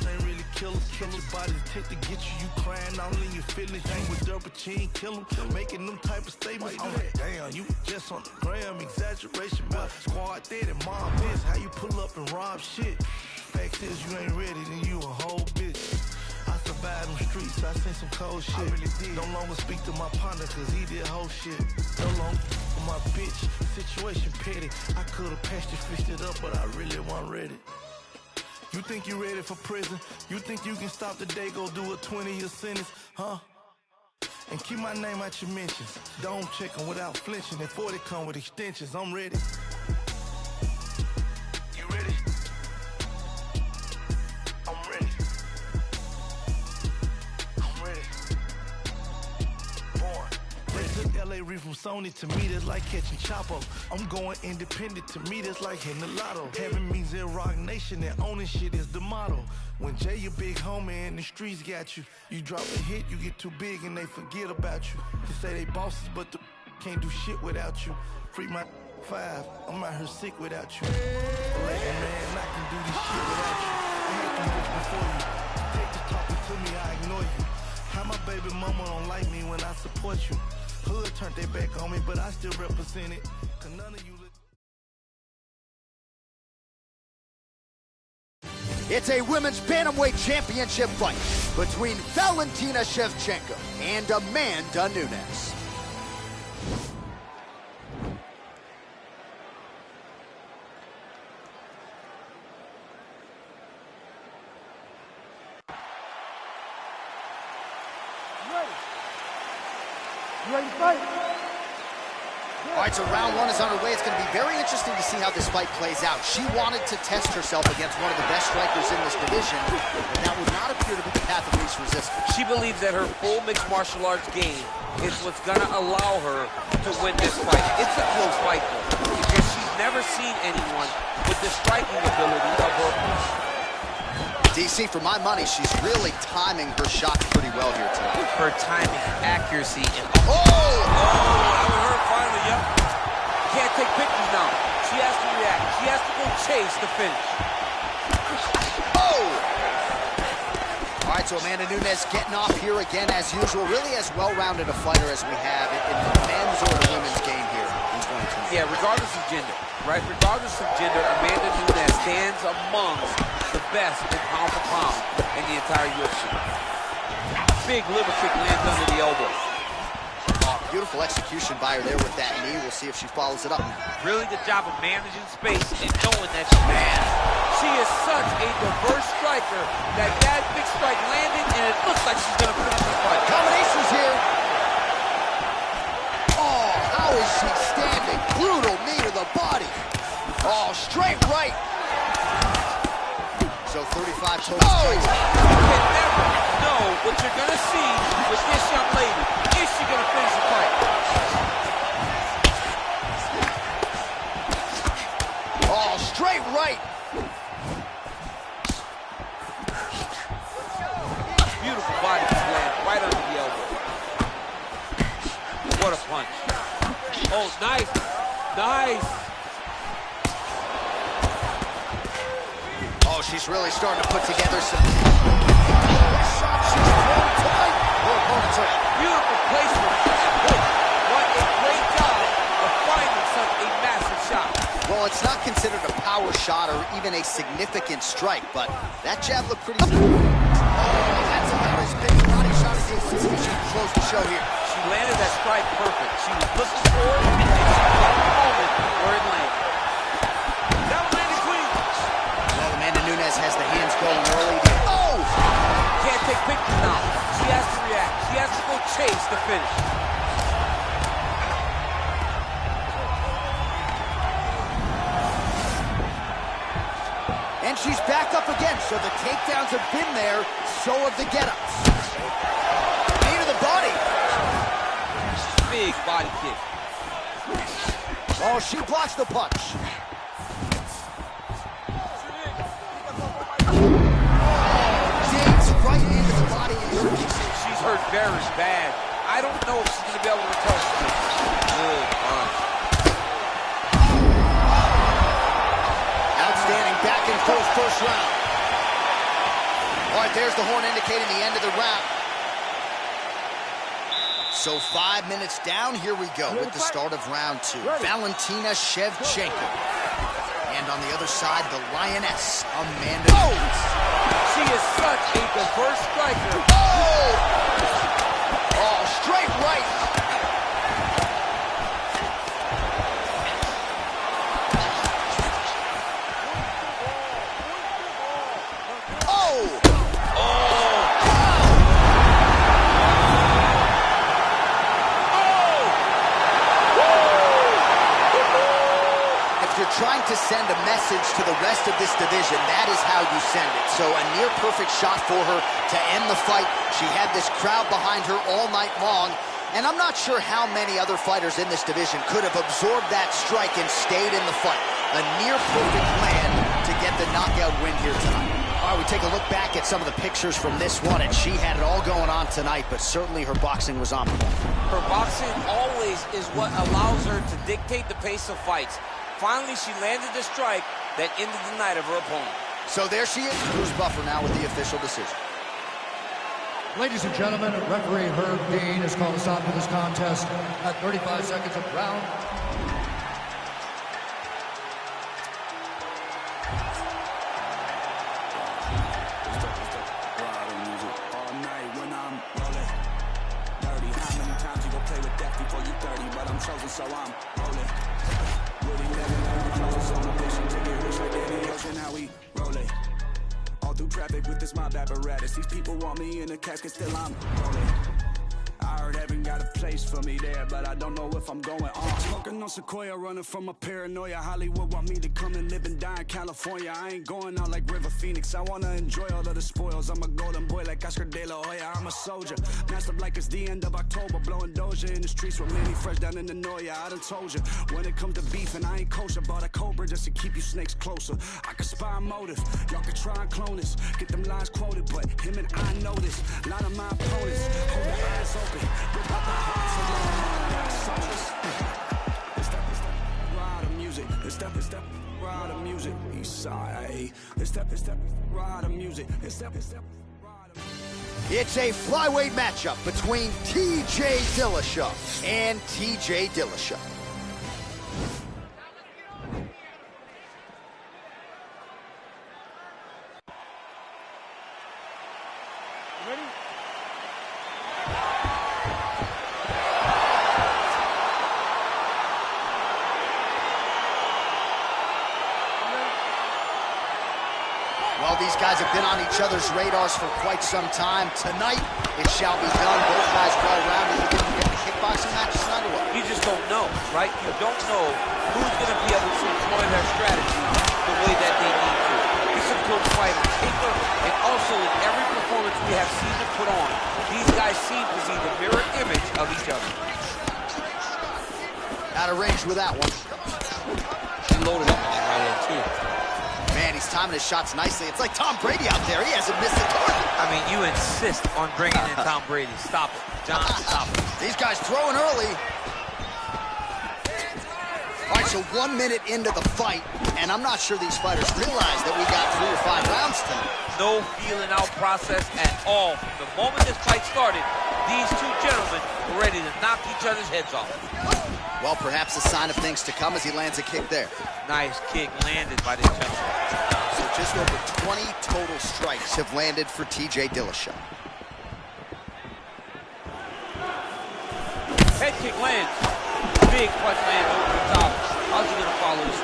Ain't really killers. Catch your body to take to get you. You crying all in your feelings. You with double, but you ain't kill them. Making them type of statements. Oh, damn, you just on the gram. Exaggeration, but squad dead and mom this. How you pull up and rob shit? Fact is, you ain't ready, then you a whole bitch. I survived them streets, I seen some cold shit. I really did. No longer speak to my partner, cause he did whole shit. No longer for my bitch. bitch. Situation petty. I could've patched it, fixed it up, but I really wasn't ready. You think you ready for prison? You think you can stop the day, go do a 20-year sentence, huh? And keep my name out your mentions. Don't check them without flinching. And 40 come with extensions. I'm ready. You ready? I'm ready. I'm ready. Born. They took L.A. Reef from Sony. To me, that's like catching Chapo. I'm going independent. To me, that's like hitting the lotto. Having me Rock Nation and owning shit is the motto. When Jay, your big homie, and the streets got you, you drop a hit, you get too big, and they forget about you. They say they bosses, but the can't do shit without you. Free my 5, I'm out here sick without you. Like, man, I can do this shit without you. I had to do this before you. Take the talking to me, I ignore you. How my baby mama don't like me when I support you. Hood turned their back on me, but I still represent it. Cause none of you It's a women's bantamweight championship fight between Valentina Shevchenko and Amanda Nunes. You ready to fight? All right, so round one is underway. It's going to be very interesting to see how this fight plays out. She wanted to test herself against one of the best strikers in this division, and that would not appear to be the path of least resistance. She believes that her full mixed martial arts game is what's going to allow her to win this fight. It's a close fight, though, because she's never seen anyone with the striking ability of her. DC, for my money, she's really timing her shots pretty well here tonight. Her timing, accuracy, and... Oh! That would hurt finally, yep. Can't take pictures now. She has to react. She has to go chase the finish. Oh! All right, so Amanda Nunes getting off here again as usual. Really as well-rounded a fighter as we have in the men's or the women's game here in 2020. Yeah, regardless of gender, right? Regardless of gender, Amanda Nunes stands amongst the best in pound for pound in the entire UFC. Big liver kick lands under the elbow. Beautiful execution by her there with that knee. We'll see if she follows it up. Really good job of managing space and knowing that she is such a diverse striker that big strike landed, and it looks like she's going to finish the fight. Combinations here. Oh, how is she standing? Brutal knee to the body. Oh, straight right. So 35 total strikes. You can never know what you're going to see with this young lady. Is she going to finish the fight? Oh, straight right. Beautiful body slam right under the elbow. What a punch. Oh, nice. Nice. Oh, she's really starting to put together some shots. She's throwing tonight. Her opponent's hurt. Beautiful placement. What a great job of finding such a massive shot. Well, it's not considered a power shot or even a significant strike, but that jab looked pretty good. Oh, that's about as big a body shot as the sufficient to close the show here. She landed that strike perfect. She was looking for it, and she got the moment where it landed. That one landed clean. Well, Amanda Nunes has the hands going early. Oh! Can't take pictures now. She has to react. She has to go chase the finish. And she's back up again, so the takedowns have been there, so have the get-ups. Knee to the body. Big body kick. Oh, she blocks the punch. Digs right into the body. She's hurt very bad. I don't know if she's going to be able to recover from this. Good punch. Outstanding back and forth first round. All right, there's the horn indicating the end of the round. So 5 minutes down, here we go with the start of round 2. Valentina Shevchenko. And on the other side, the Lioness, Amanda Nunes. She is such a diverse striker. Oh! Oh, straight right. you're trying to send a message to the rest of this division, that is how you send it. So a near-perfect shot for her to end the fight. She had this crowd behind her all night long, and I'm not sure how many other fighters in this division could have absorbed that strike and stayed in the fight. A near-perfect plan to get the knockout win here tonight. All right, we take a look back at some of the pictures from this one, and she had it all going on tonight, but certainly her boxing was on point. Her boxing always is what allows her to dictate the pace of fights. Finally, she landed the strike that ended the night of her opponent. So there she is, Bruce Buffer now with the official decision. Ladies and gentlemen, referee Herb Dean has called a stop to this contest at 35 seconds of round. All night when I'm rolling. 30, how many times you gon' play with death before you 30? But I'm chosen, so I'm rolling. Really living like I'm chosen, so I'm mission to get rich like Danny Ocean. How we rolling. All through traffic with this mob apparatus. These people want me in a casket, still I'm rolling. I heard heaven got a place for me there, but I don't know if I'm going on. Smoking on Sequoia, running from a paranoia. Hollywood want me to come and live and die in California. I ain't going out like River Phoenix. I wanna enjoy all of the spoils. I'm a golden boy like Oscar De La Hoya. I'm a soldier, masked up like it's the end of October. Blowing Doja in the streets with many fresh down in the Noya. I done told you, when it come to beef and I ain't kosher. Bought a Cobra just to keep you snakes closer. I can spy motive, y'all can try and clone this. Get them lines quoted, but him and I know this. A lot of my opponents hold their eyes open. Rip out the hearts of all my soldiers. Ride the music. Step, ride the music. East side. Step, ride the music. Step, ride the music. It's a flyweight matchup between T.J. Dillashaw and T.J. Dillashaw. Ready? Well, these guys have been on each other's radars for quite some time. Tonight, it shall be done. Both guys well-rounded. You didn't get the kickboxing match tonight or what? You just don't know, right? You don't know who's going to be able to employ their strategy the way that they need to. This is a good fight in particular, and also in every performance we have seen them put on, these guys seem to be the mirror image of each other. Out of range with that one. He loaded up on that right hand, too. Man, he's timing his shots nicely. It's like Tom Brady out there. He hasn't missed a target. I mean, you insist on bringing in Tom Brady. Stop it. John, stop it. These guys throwing early. All right, so 1 minute into the fight, and I'm not sure these fighters realize that we got 3 or 5 rounds tonight. No feeling out process at all. From the moment this fight started, these two gentlemen were ready to knock each other's heads off. Well, perhaps a sign of things to come as he lands a kick there. Nice kick landed by this gentleman. So just over 20 total strikes have landed for T.J. Dillashaw. Head kick lands. Big punch lands over the top. How's he going to follow this?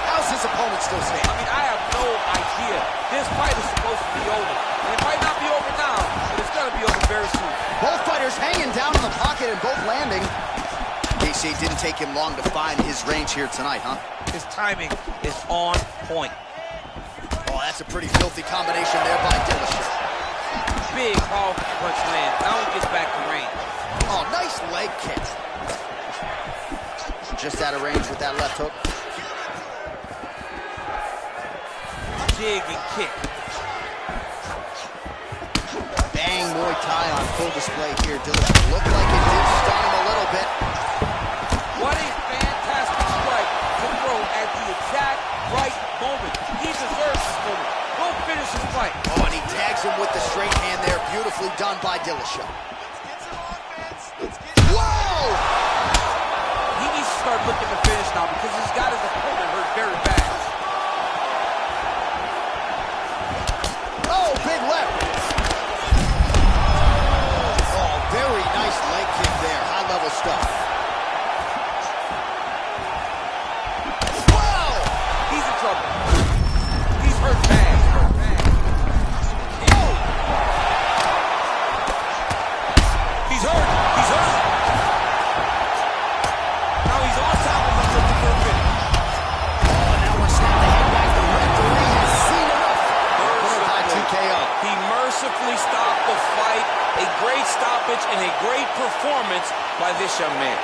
How's his opponent still standing? I mean, I have no idea. This fight is supposed to be over. And it might not be over now, but it's going to be over very soon. Both fighters hanging down in the pocket and both landing. DC didn't take him long to find his range here tonight, huh? His timing is on point. Oh, that's a pretty filthy combination there by Dillashaw. Big, powerful punch lands. Now he gets back to range. Oh, nice leg kick. Just out of range with that left hook. Jig and kick. Bang Muay Thai on full display here. Dillashaw looked like it did stun him a little bit. What a fantastic strike to throw at the exact right moment. He deserves this moment. Go finish his fight. Oh, and he tags him with the straight hand there. Beautifully done by Dillashaw. Whoa! He needs to start looking to finish now because he's got his opponent hurt very bad. Oh, big left. Oh, very nice leg kick there. High-level stuff. Whoa! He's in trouble. He's hurt bad. He's hurt. great stoppage and a great performance by this young man.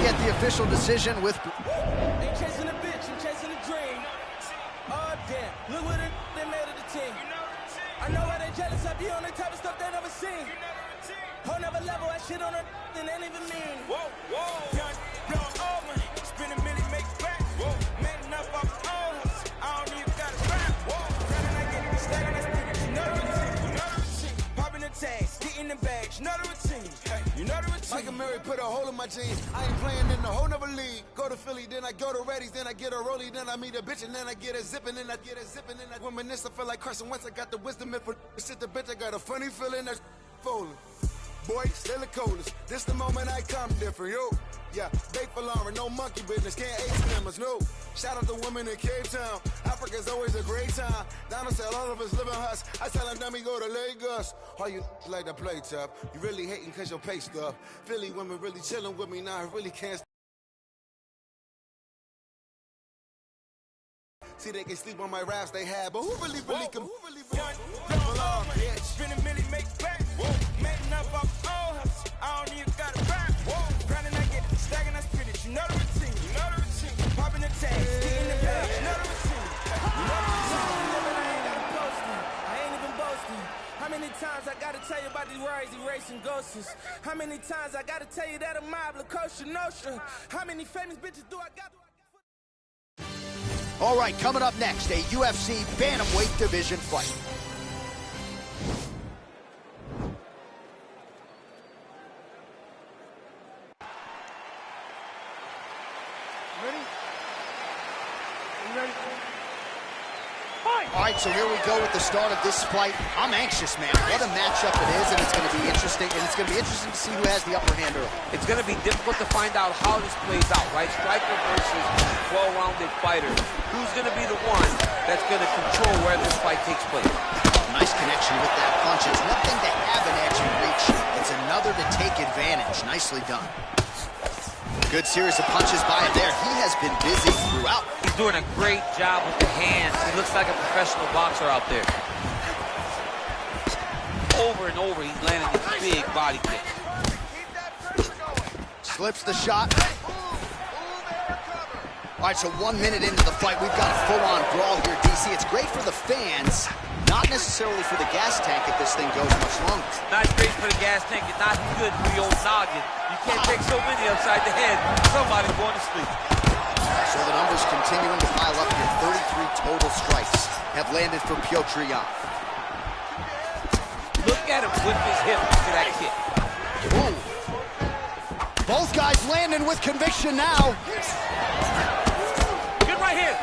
Get the official decision with... Ain't chasing a bitch, I'm chasing a dream. Oh, damn. Look what they made of the team. I know why they jealous. I be on the type of stuff they never seen. Whole never level, that shit on her, they ain't even mean. Whoa, whoa. Young, blowing over. Spend a million, make it back. Whoa. Made enough off the owners. I don't even got a rap. Whoa. Running, I get it, stacking, I spin it. You know the routine. You know the routine. Popping the tags, getting the bags. You know the routine. Hey, you know the routine. Michael Murray put a hole in my jeans. I ain't playing in the whole nother league. Go to Philly, then I go to Reddy's, then I get a rollie, then I meet a bitch, and then I get a zippin', then I get a zippin', then I reminisce. I feel like Carson Wentz. I got the wisdom and for shit the bitch. I got a funny feeling that's falling. Boy, still the coldest. This the moment I come different, yo. Yeah, bait for Lauren, no monkey business, can't age members, no. Shout out to women in Cape Town. Africa's always a great time. Donald said all of us live in huts. I tell them, let me go to Lagos. All you like to play tough. You really hating cause your pay stuff. Philly women really chilling with me now. I really can't. See, they can sleep on my raps they had, but who really can? Who really Spend a million, make it back. Made enough off the old hustle. I don't even got a rap. Grinding, I get it, stacking, I spin it. You know the routine. You know the routine. Popping the tags, getting the bag. You know the routine. You know the routine. I ain't even posting. I ain't even boasting. How many times I gotta tell you about these rides, erasing ghosts? How many times I gotta tell you that a mob, La Costa Nostra? How many famous bitches do I got? All right, coming up next, a UFC bantamweight division fight. Ready? You ready? Fight! All right, so here we go with the start of this fight. I'm anxious, man. What a matchup it is, and it's going to be interesting. And it's going to be interesting to see who has the upper hand early. It's going to be difficult to find out how this plays out, right? Striker versus well-rounded fighter. Who's going to be the one that's going to control where this fight takes place? Nice connection with that punch. It's one thing to have an edge and reach. It's another to take advantage. Nicely done. Good series of punches by him there. He has been busy throughout. He's doing a great job with the hands. He looks like a professional boxer out there. Over and over, he's landing these big body kicks. Slips the shot. All right, so 1 minute into the fight, we've got a full-on brawl here, DC. It's great for the fans, not necessarily for the gas tank if this thing goes much longer. Not great for the gas tank and not good for the old noggin. You can't take so many upside the head. Somebody's going to sleep. So the numbers continuing to pile up here. 33 total strikes have landed for Piotr Jan. Look at him whip his hip to that kick. Ooh. Both guys landing with conviction now. Good right hand.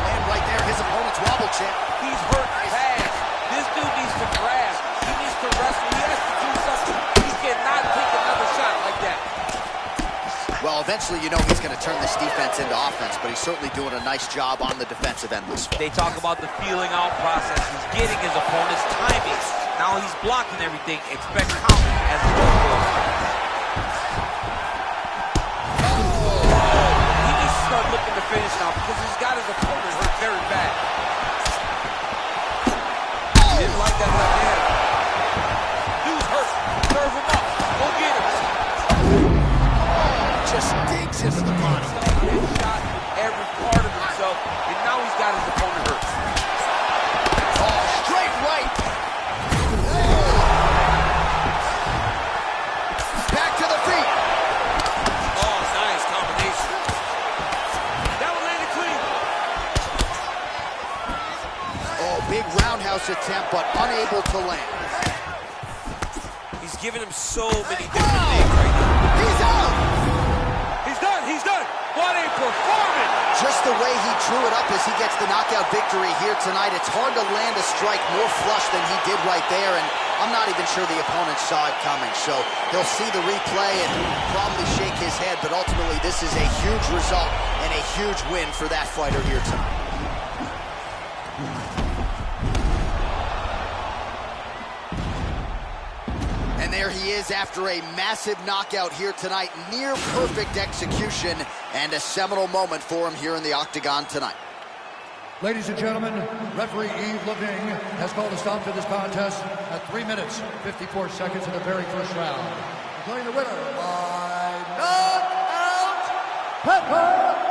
Land right there. His opponent's wobble champ. He's hurt bad. This dude needs to grab. He needs to wrestle. He has to do something. He cannot take another shot like that. Well, eventually, you know he's going to turn this defense into offense, but he's certainly doing a nice job on the defensive end this fight. They talk about the feeling out process. He's getting his opponent's timing. Now he's blocking everything. Expect counting as the goal goes. He needs to start looking to finish now because he's got his opponent hurt very bad. He didn't like that left hand. Dude's hurt. Serve him up. Go get him. Just digs into the body. He shot every part of himself, and now he's got his opponent hurt. Oh, straight right. Back to the feet. Oh, nice combination. That one landed clean. Oh, big roundhouse attempt, but unable to land. He's giving him so many different things right now. He's out. He's done. He's done. What a performance. just the way he drew it up as he gets the knockout victory here tonight. It's hard to land a strike more flush than he did right there, and I'm not even sure the opponent saw it coming. So he'll see the replay and probably shake his head, but ultimately this is a huge result and a huge win for that fighter here tonight. And there he is after a massive knockout here tonight. Near perfect execution and a seminal moment for him here in the octagon tonight. Ladies and gentlemen, referee Yves Leving has called a stop to this contest at 3 minutes, 54 seconds in the very first round. Declaring the winner by knockout, Pepper.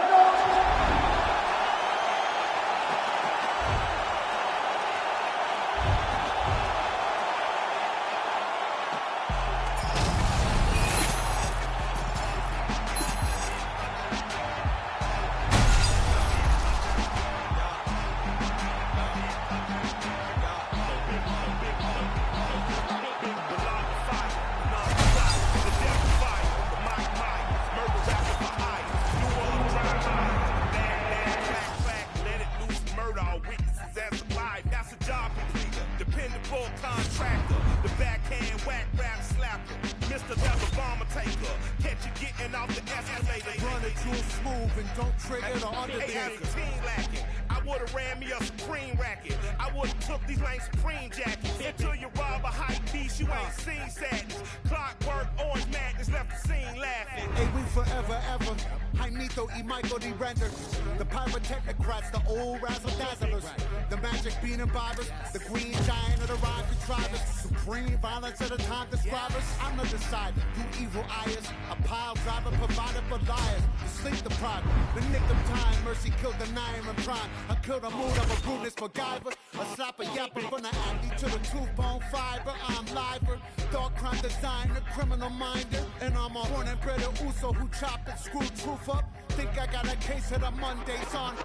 I would've ran me a Supreme racket. I would've took these lame Supreme jackets. Until you rob a hype piece, you ain't seen sadness. Clockwork, orange madness, left the scene laughing. Hey, we forever, ever. Jaimito y Michael D. Render. The pyrotechnocrats, the old razzle-dazzlers. The magic bean imbibers. The green giant of the rhyme contrivers. Supreme violence at a time describers. I'm the decider. You evil eyes. A pile driver provided for liars. You sleep deprived. The nick of time. Mercy killed the nine and prime. I killed the mood of a rudeness MacGyver. A slapper yapper from the athlete to the tooth bone fiber. I'm liver. Dark crime designer. Criminal minder. And I'm a born and bred Uso who chopped and screwed truth up. Think I got a case of the Mondays on.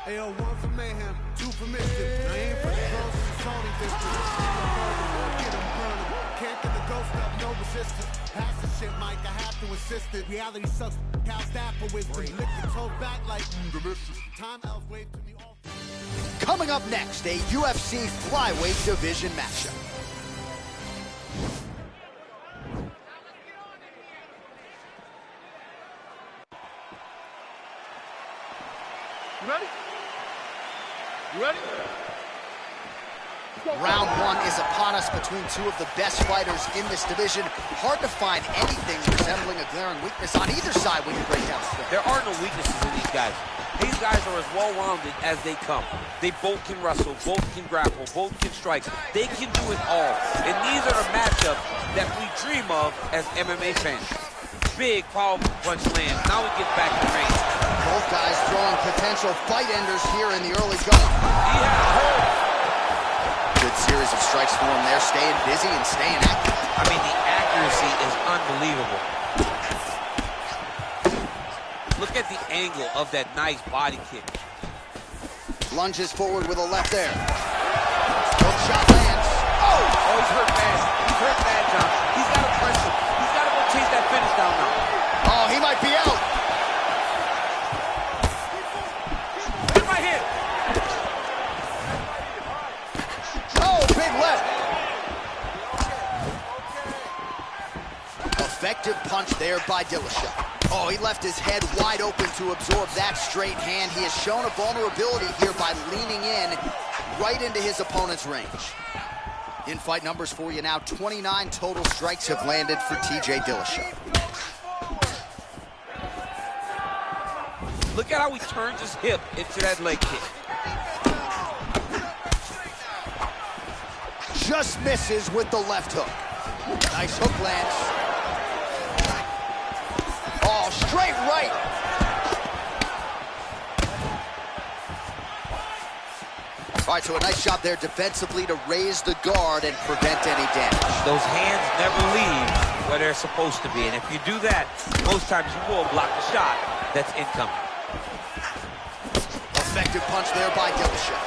Ayo, 1 for mayhem, 2 for mischief. I aim for the girls in the Sony district. Get 'em, burn 'em. Can't get the ghost up, no resistance. Pass the shit, Mike, I have to insist it. Reality sucks, how's that for wisdom? Lick the toe back like, delicious. Time else wave to me all. Coming up next, a UFC flyweight division matchup. You ready? You ready? Round one is upon us between two of the best fighters in this division. Hard to find anything resembling a glaring weakness on either side when you break down the film. There are no weaknesses in these guys. These guys are as well-rounded as they come. They both can wrestle, both can grapple, both can strike. They can do it all. And these are the matchups that we dream of as MMA fans. Big, powerful punch lands. Now we get back to range. Both guys throwing potential fight enders here in the early going. He has hold. Good series of strikes for him there, staying busy and staying active. I mean, the accuracy is unbelievable. Look at the angle of that nice body kick. Lunges forward with a left there. Hook shot lands. Oh, he's hurt bad. He's hurt bad, John. He's got to press him. He's got to go chase that finish down now. Oh, he might be out. Hit my hit. Oh, big left. Effective punch there by Dillashaw. Oh, he left his head wide open to absorb that straight hand. He has shown a vulnerability here by leaning in right into his opponent's range. In fight numbers for you now, 29 total strikes have landed for TJ Dillashaw. Look at how he turns his hip into that leg kick. Just misses with the left hook. Nice hook lands. Oh, straight right. All right, so a nice job there defensively to raise the guard and prevent any damage. Those hands never leave where they're supposed to be. And if you do that, most times you will block the shot that's incoming. Effective punch there by Dillashaw.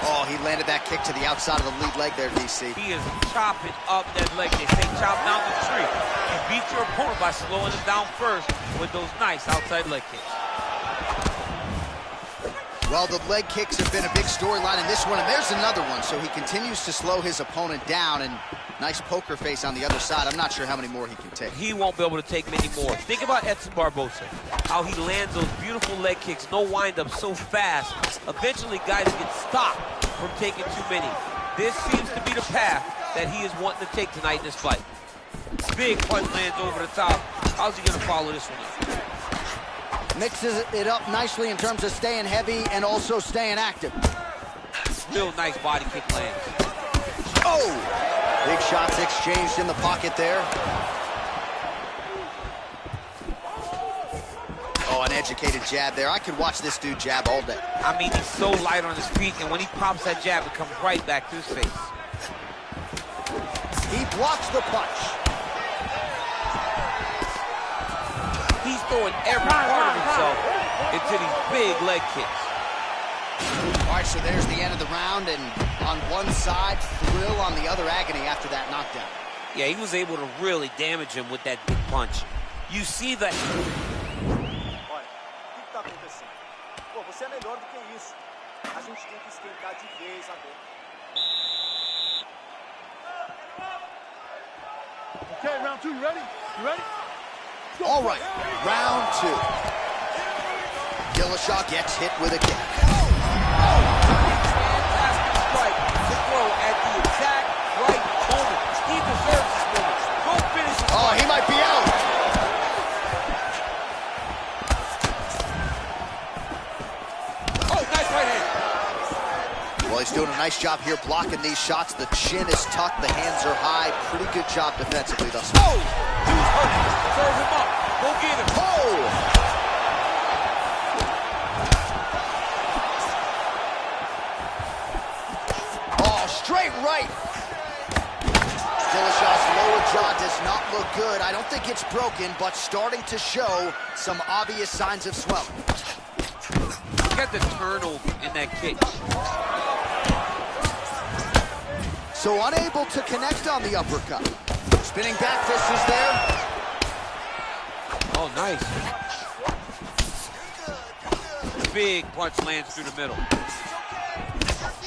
Oh, he landed that kick to the outside of the lead leg there, DC. He is chopping up that leg. They say chop down the tree. You beat your opponent by slowing him down first with those nice outside leg kicks. Well, the leg kicks have been a big storyline in this one, and there's another one. So he continues to slow his opponent down, and nice poker face on the other side. I'm not sure how many more he can take. He won't be able to take many more. Think about Edson Barboza, how he lands those beautiful leg kicks, no wind-up, so fast. Eventually, guys get stopped from taking too many. This seems to be the path that he is wanting to take tonight in this fight. Big punch lands over the top. How's he going to follow this one up? Mixes it up nicely in terms of staying heavy and also staying active. Real nice body kick lands. Oh! Big shots exchanged in the pocket there. Oh, an educated jab there. I could watch this dude jab all day. I mean, he's so light on his feet, and when he pops that jab, it comes right back to his face. He blocks the punch. He's throwing every part of himself into these big leg kicks. All right, so there's the end of the round, and on one side, thrill, on the other, agony after that knockdown. Yeah, he was able to really damage him with that big punch. You see that. Olha, o que tá acontecendo? Pô, você é melhor do que isso. A gente tem que esquentar de vez agora. Okay, round two, you ready? You ready? All right, round two. Dillashaw gets hit with a kick. Fantastic strike to throw at the exact right moment. He deserves this moment. Go finish his Oh, fight. he might be out. Oh, nice right hand. Well, he's doing a nice job here blocking these shots. The chin is tucked, the hands are high. Pretty good job defensively thus far. Oh, dude's hurt. Serve him up. Go get him. Oh! Oh, straight right. Dillashaw's lower jaw does not look good. I don't think it's broken, but starting to show some obvious signs of swelling. Look at the turnover in that kick. So unable to connect on the uppercut. Spinning back fist is there. Oh, nice. Big punch lands through the middle.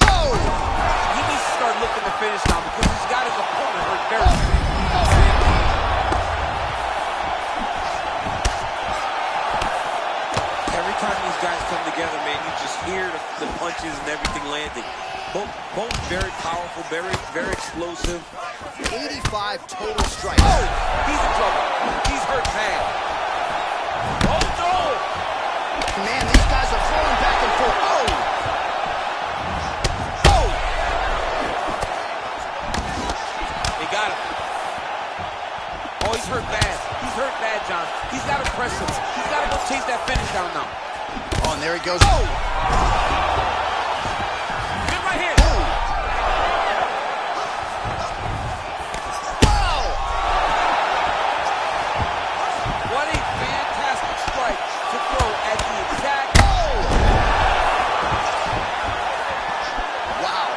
Oh! He needs to start looking to finish now because he's got his opponent hurt very bad. Every time these guys come together, man, you just hear the punches and everything landing. Both very powerful, very explosive. 85 total strikes. Oh! He's in trouble. He's hurt bad. Oh, no! Man, these guys are throwing back and forth. Oh! Oh! They got him. Oh, he's hurt bad. He's hurt bad, John. He's got to press him. He's got to go chase that finish down now. Oh, and there he goes. Oh! Good right hand. Oh! Wow! What a fantastic strike to throw at the exact. Oh! Wow.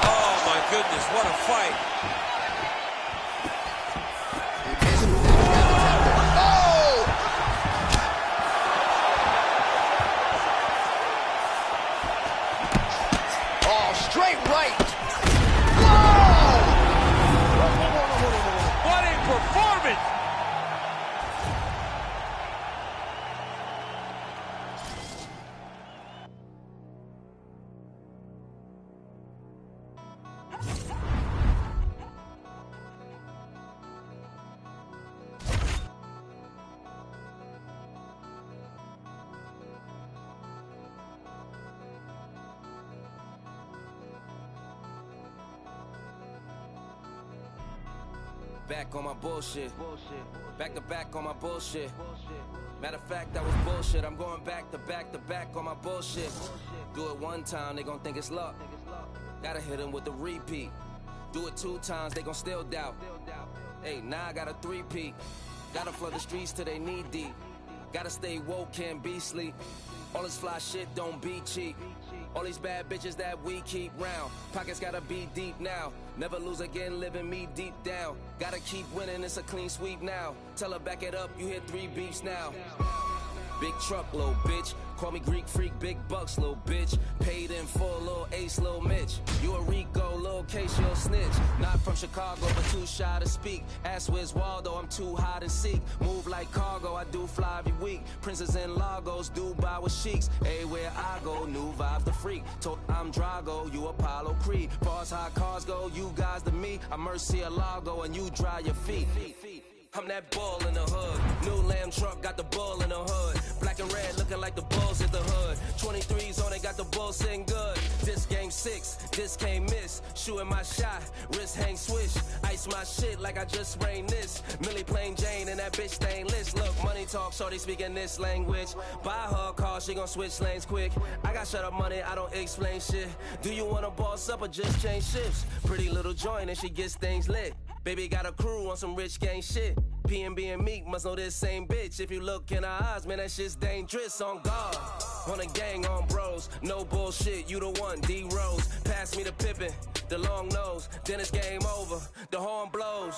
Oh my goodness, what a fight. Straight right. Whoa! What a performance! Back on my bullshit. Back to back on my bullshit. Matter of fact, that was bullshit. I'm going back to back to back on my bullshit. Do it one time, they gon' think it's luck. Gotta hit them with the repeat. Do it 2 times, they gon' still doubt. Hey, now I got a 3-peat. Gotta flood the streets till they knee deep. Gotta stay woke, can't be sleep. All this fly shit don't be cheap. All these bad bitches that we keep round. Pockets gotta be deep now. Never lose again, living me deep down. Gotta keep winning, it's a clean sweep now. Tell her back it up, you hit 3 beeps now. Big truck, little bitch. Call me Greek freak, big bucks, little bitch. Paid in full, little ace, little Mitch. You a Rico, little case, you'll snitch. Not from Chicago, but too shy to speak. Ask where's Waldo, I'm too hot and seek. Move like cargo, I do fly every week. Princes and Lagos, Dubai with sheiks. Everywhere I go, new vibes the freak. Told I'm Drago, you Apollo Creed. Far as high cars go, you guys to me. I'm Murcielago and you dry your feet. I'm that bull in the hood. New lamb truck, got the bull in the hood. Black and red, looking like the Bulls at the hood. 23s on it, got the bull sitting good. This game 6, this can't miss. Shooting my shot, wrist hang swish. Ice my shit like I just sprained this. Millie plain Jane and that bitch stainless. Look, money talk, shorty speaking this language. Buy her a car, she gon' switch lanes quick. I got shut up money, I don't explain shit. Do you wanna boss up or just change shifts? Pretty little joint and she gets things lit. Baby got a crew on some rich gang shit. P&B and Meek must know this same bitch. If you look in her eyes, man, that shit's dangerous. On guard, on a gang, on bros. No bullshit, you the one, D-Rose. Pass me the Pippin, the long nose. Then it's game over, the horn blows.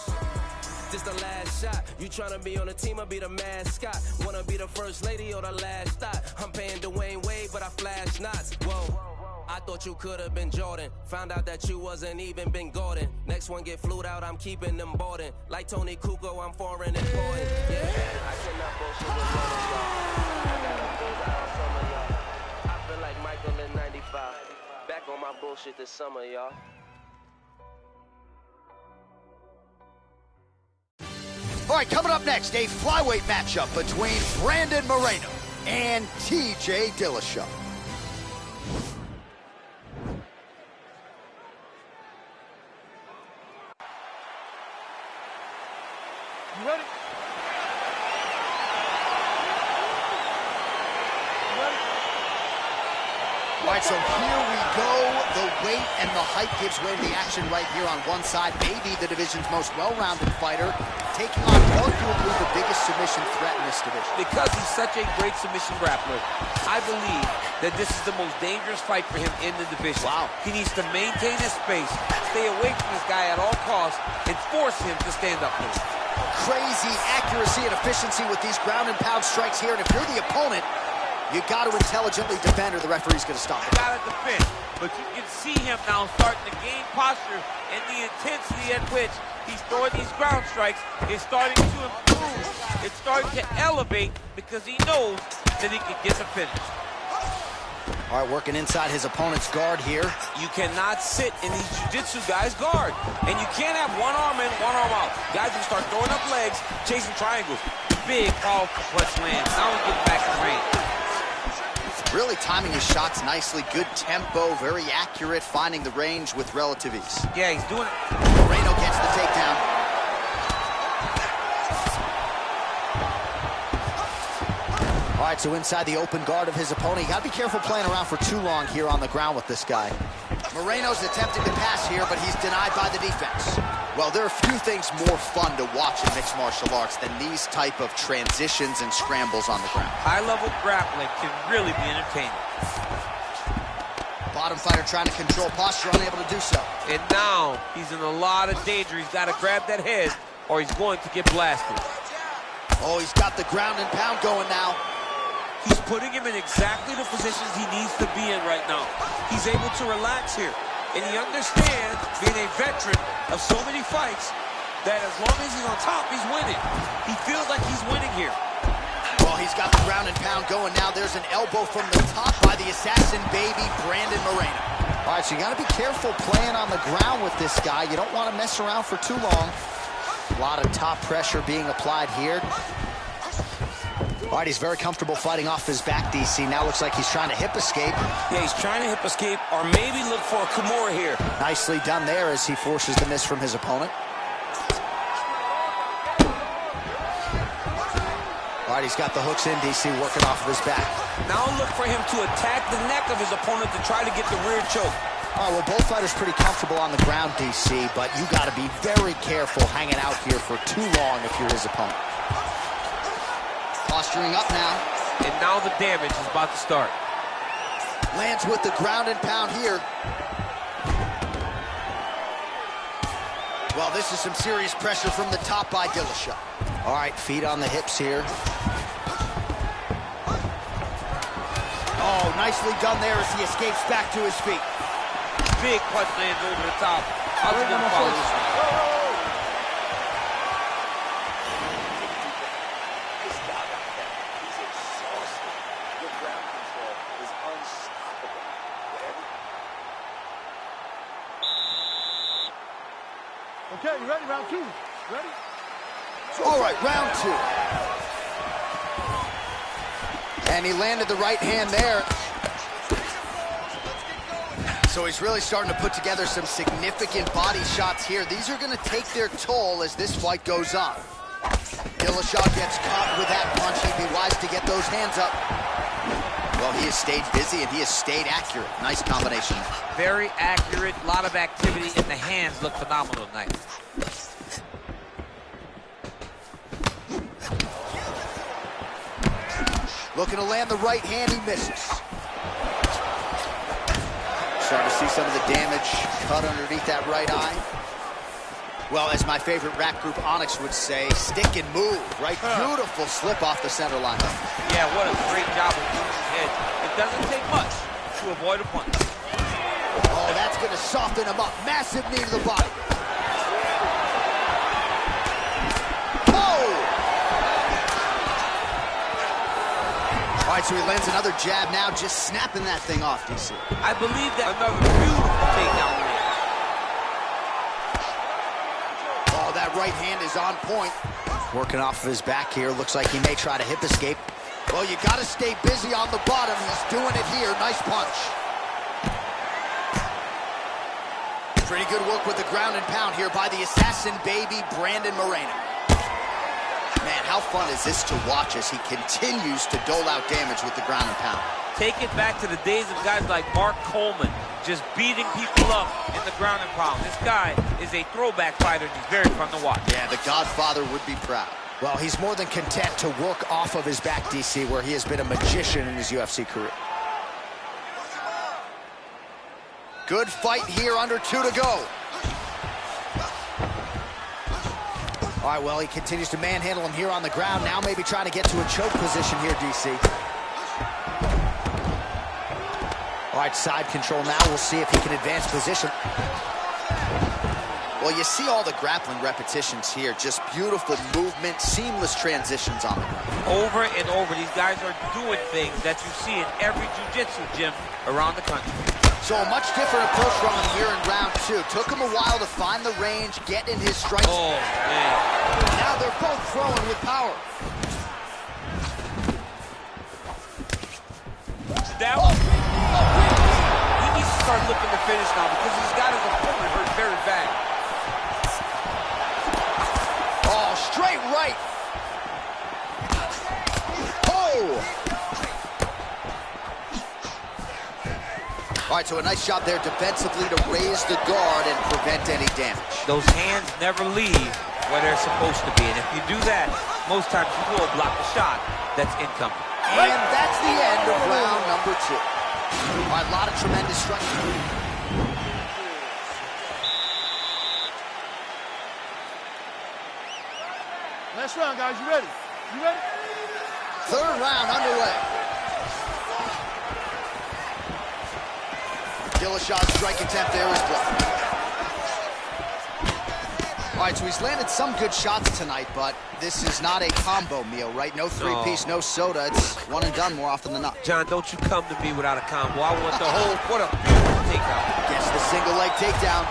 This the last shot. You tryna be on the team or be the mascot? Wanna be the first lady or the last thought? I'm paying Dwayne Wade, but I flash knots. Whoa. I thought you could've been Jordan. Found out that you wasn't even been Gordon. Next one get flued out, I'm keeping them boarding. Like Tony Kukoc, I'm foreign important. Yeah, I cannot bullshit with none of y'all. I gotta build out some of y'all. I feel like Michael in 95. Back on my bullshit this summer, y'all. All right, coming up next, a flyweight matchup between Brandon Moreno and TJ Dillashaw. You ready? All right, so here we go. The weight and the height gives way to the action right here on one side. Maybe the division's most well-rounded fighter, taking on arguably the biggest submission threat in this division. Because he's such a great submission grappler, I believe that this is the most dangerous fight for him in the division. Wow. He needs to maintain his space, stay away from this guy at all costs, and force him to stand up with him. Crazy accuracy and efficiency with these ground and pound strikes here, and if you're the opponent, you got to intelligently defend or the referee's going to stop it. You got to defend, but you can see him now starting to gain posture, and the intensity at which he's throwing these ground strikes is starting to improve. It's starting to elevate because he knows that he can get the finish. All right, working inside his opponent's guard here. You cannot sit in these jiu-jitsu guys' guard, and you can't have one arm in, one arm out. Guys will start throwing up legs, chasing triangles. Big, powerful punch lands. Now we get back in range. Really timing his shots nicely. Good tempo, very accurate, finding the range with relative ease. Yeah, he's doing it. Moreno gets the takedown. All right, so inside the open guard of his opponent. You got to be careful playing around for too long here on the ground with this guy. Moreno's attempting to pass here, but he's denied by the defense. Well, there are few things more fun to watch in mixed martial arts than these type of transitions and scrambles on the ground. High-level grappling can really be entertaining. Bottom fighter trying to control posture, unable to do so. And now he's in a lot of danger. He's got to grab that head or he's going to get blasted. Oh, he's got the ground and pound going now. He's putting him in exactly the positions he needs to be in right now. He's able to relax here. And he understands, being a veteran of so many fights, that as long as he's on top, he's winning. He feels like he's winning here. Well, he's got the ground and pound going now. There's an elbow from the top by the assassin baby, Brandon Moreno. All right, so you got to be careful playing on the ground with this guy. You don't want to mess around for too long. A lot of top pressure being applied here. All right, he's very comfortable fighting off his back, DC. Now looks like he's trying to hip escape. Yeah, he's trying to hip escape or maybe look for a Kimura here. Nicely done there as he forces the miss from his opponent. All right, he's got the hooks in, DC, working off of his back. Now look for him to attack the neck of his opponent to try to get the rear choke. All right, well, both fighters pretty comfortable on the ground, DC, but you got to be very careful hanging out here for too long if you're his opponent. Posturing up now. And now the damage is about to start. Lands with the ground and pound here. Well, this is some serious pressure from the top by Dillashaw. All right, feet on the hips here. Oh, nicely done there as he escapes back to his feet. Big punch lands over the top. How's he gonna follow this one? Okay, you ready? Round two. Ready? All right, round two. And he landed the right hand there. So he's really starting to put together some significant body shots here. These are going to take their toll as this fight goes on. Dillashaw gets caught with that punch. He'd be wise to get those hands up. Well, he has stayed busy and he has stayed accurate. Nice combination. Very accurate, a lot of activity, and the hands look phenomenal tonight. Looking to land the right hand, he misses. Starting to see some of the damage cut underneath that right eye. Well, as my favorite rap group Onyx would say, stick and move, right? Beautiful slip off the center line. Yeah, what a great job of using his head. It doesn't take much to avoid a punch. Oh, that's going to soften him up. Massive knee to the body. Oh! All right, so he lands another jab now, just snapping that thing off, DC. I believe that another beautiful takedown there. Oh, that right hand is on point. Working off of his back here. Looks like he may try to hip escape. Well, you got to stay busy on the bottom. He's doing it here. Nice punch. Pretty good work with the ground and pound here by the assassin baby, Brandon Moreno. Man, how fun is this to watch as he continues to dole out damage with the ground and pound. Take it back to the days of guys like Mark Coleman, just beating people up in the ground and pound. This guy is a throwback fighter, and he's very fun to watch. Yeah, the Godfather would be proud. Well, he's more than content to work off of his back, DC, where he has been a magician in his UFC career. Good fight here, under 2 to go. All right, well, he continues to manhandle him here on the ground. Now maybe trying to get to a choke position here, DC. All right, side control now. We'll see if he can advance position. Well, you see all the grappling repetitions here. Just beautiful movement, seamless transitions on the ground. Over and over, these guys are doing things that you see in every jiu-jitsu gym around the country. So a much different approach from him here in round 2. Took him a while to find the range, get in his strikes. Oh, man. Now they're both throwing with power. That was... He needs to start looking to finish now because he's got his opponent hurt very bad. Oh, straight right. Oh! All right, so a nice job there defensively to raise the guard and prevent any damage. Those hands never leave where they're supposed to be, and if you do that, most times you will block the shot that's incoming. And that's the end of round number 2. All right, a lot of tremendous striking. Last round, guys. You ready? You ready? Third round underway. Dillashaw's strike attempt there is blocked. All right, so he's landed some good shots tonight, but this is not a combo meal, right? No three-piece, no soda. It's one and done more often than not. John, don't you come to me without a combo. I want the whole, what a beautiful takedown. Gets the single leg takedown.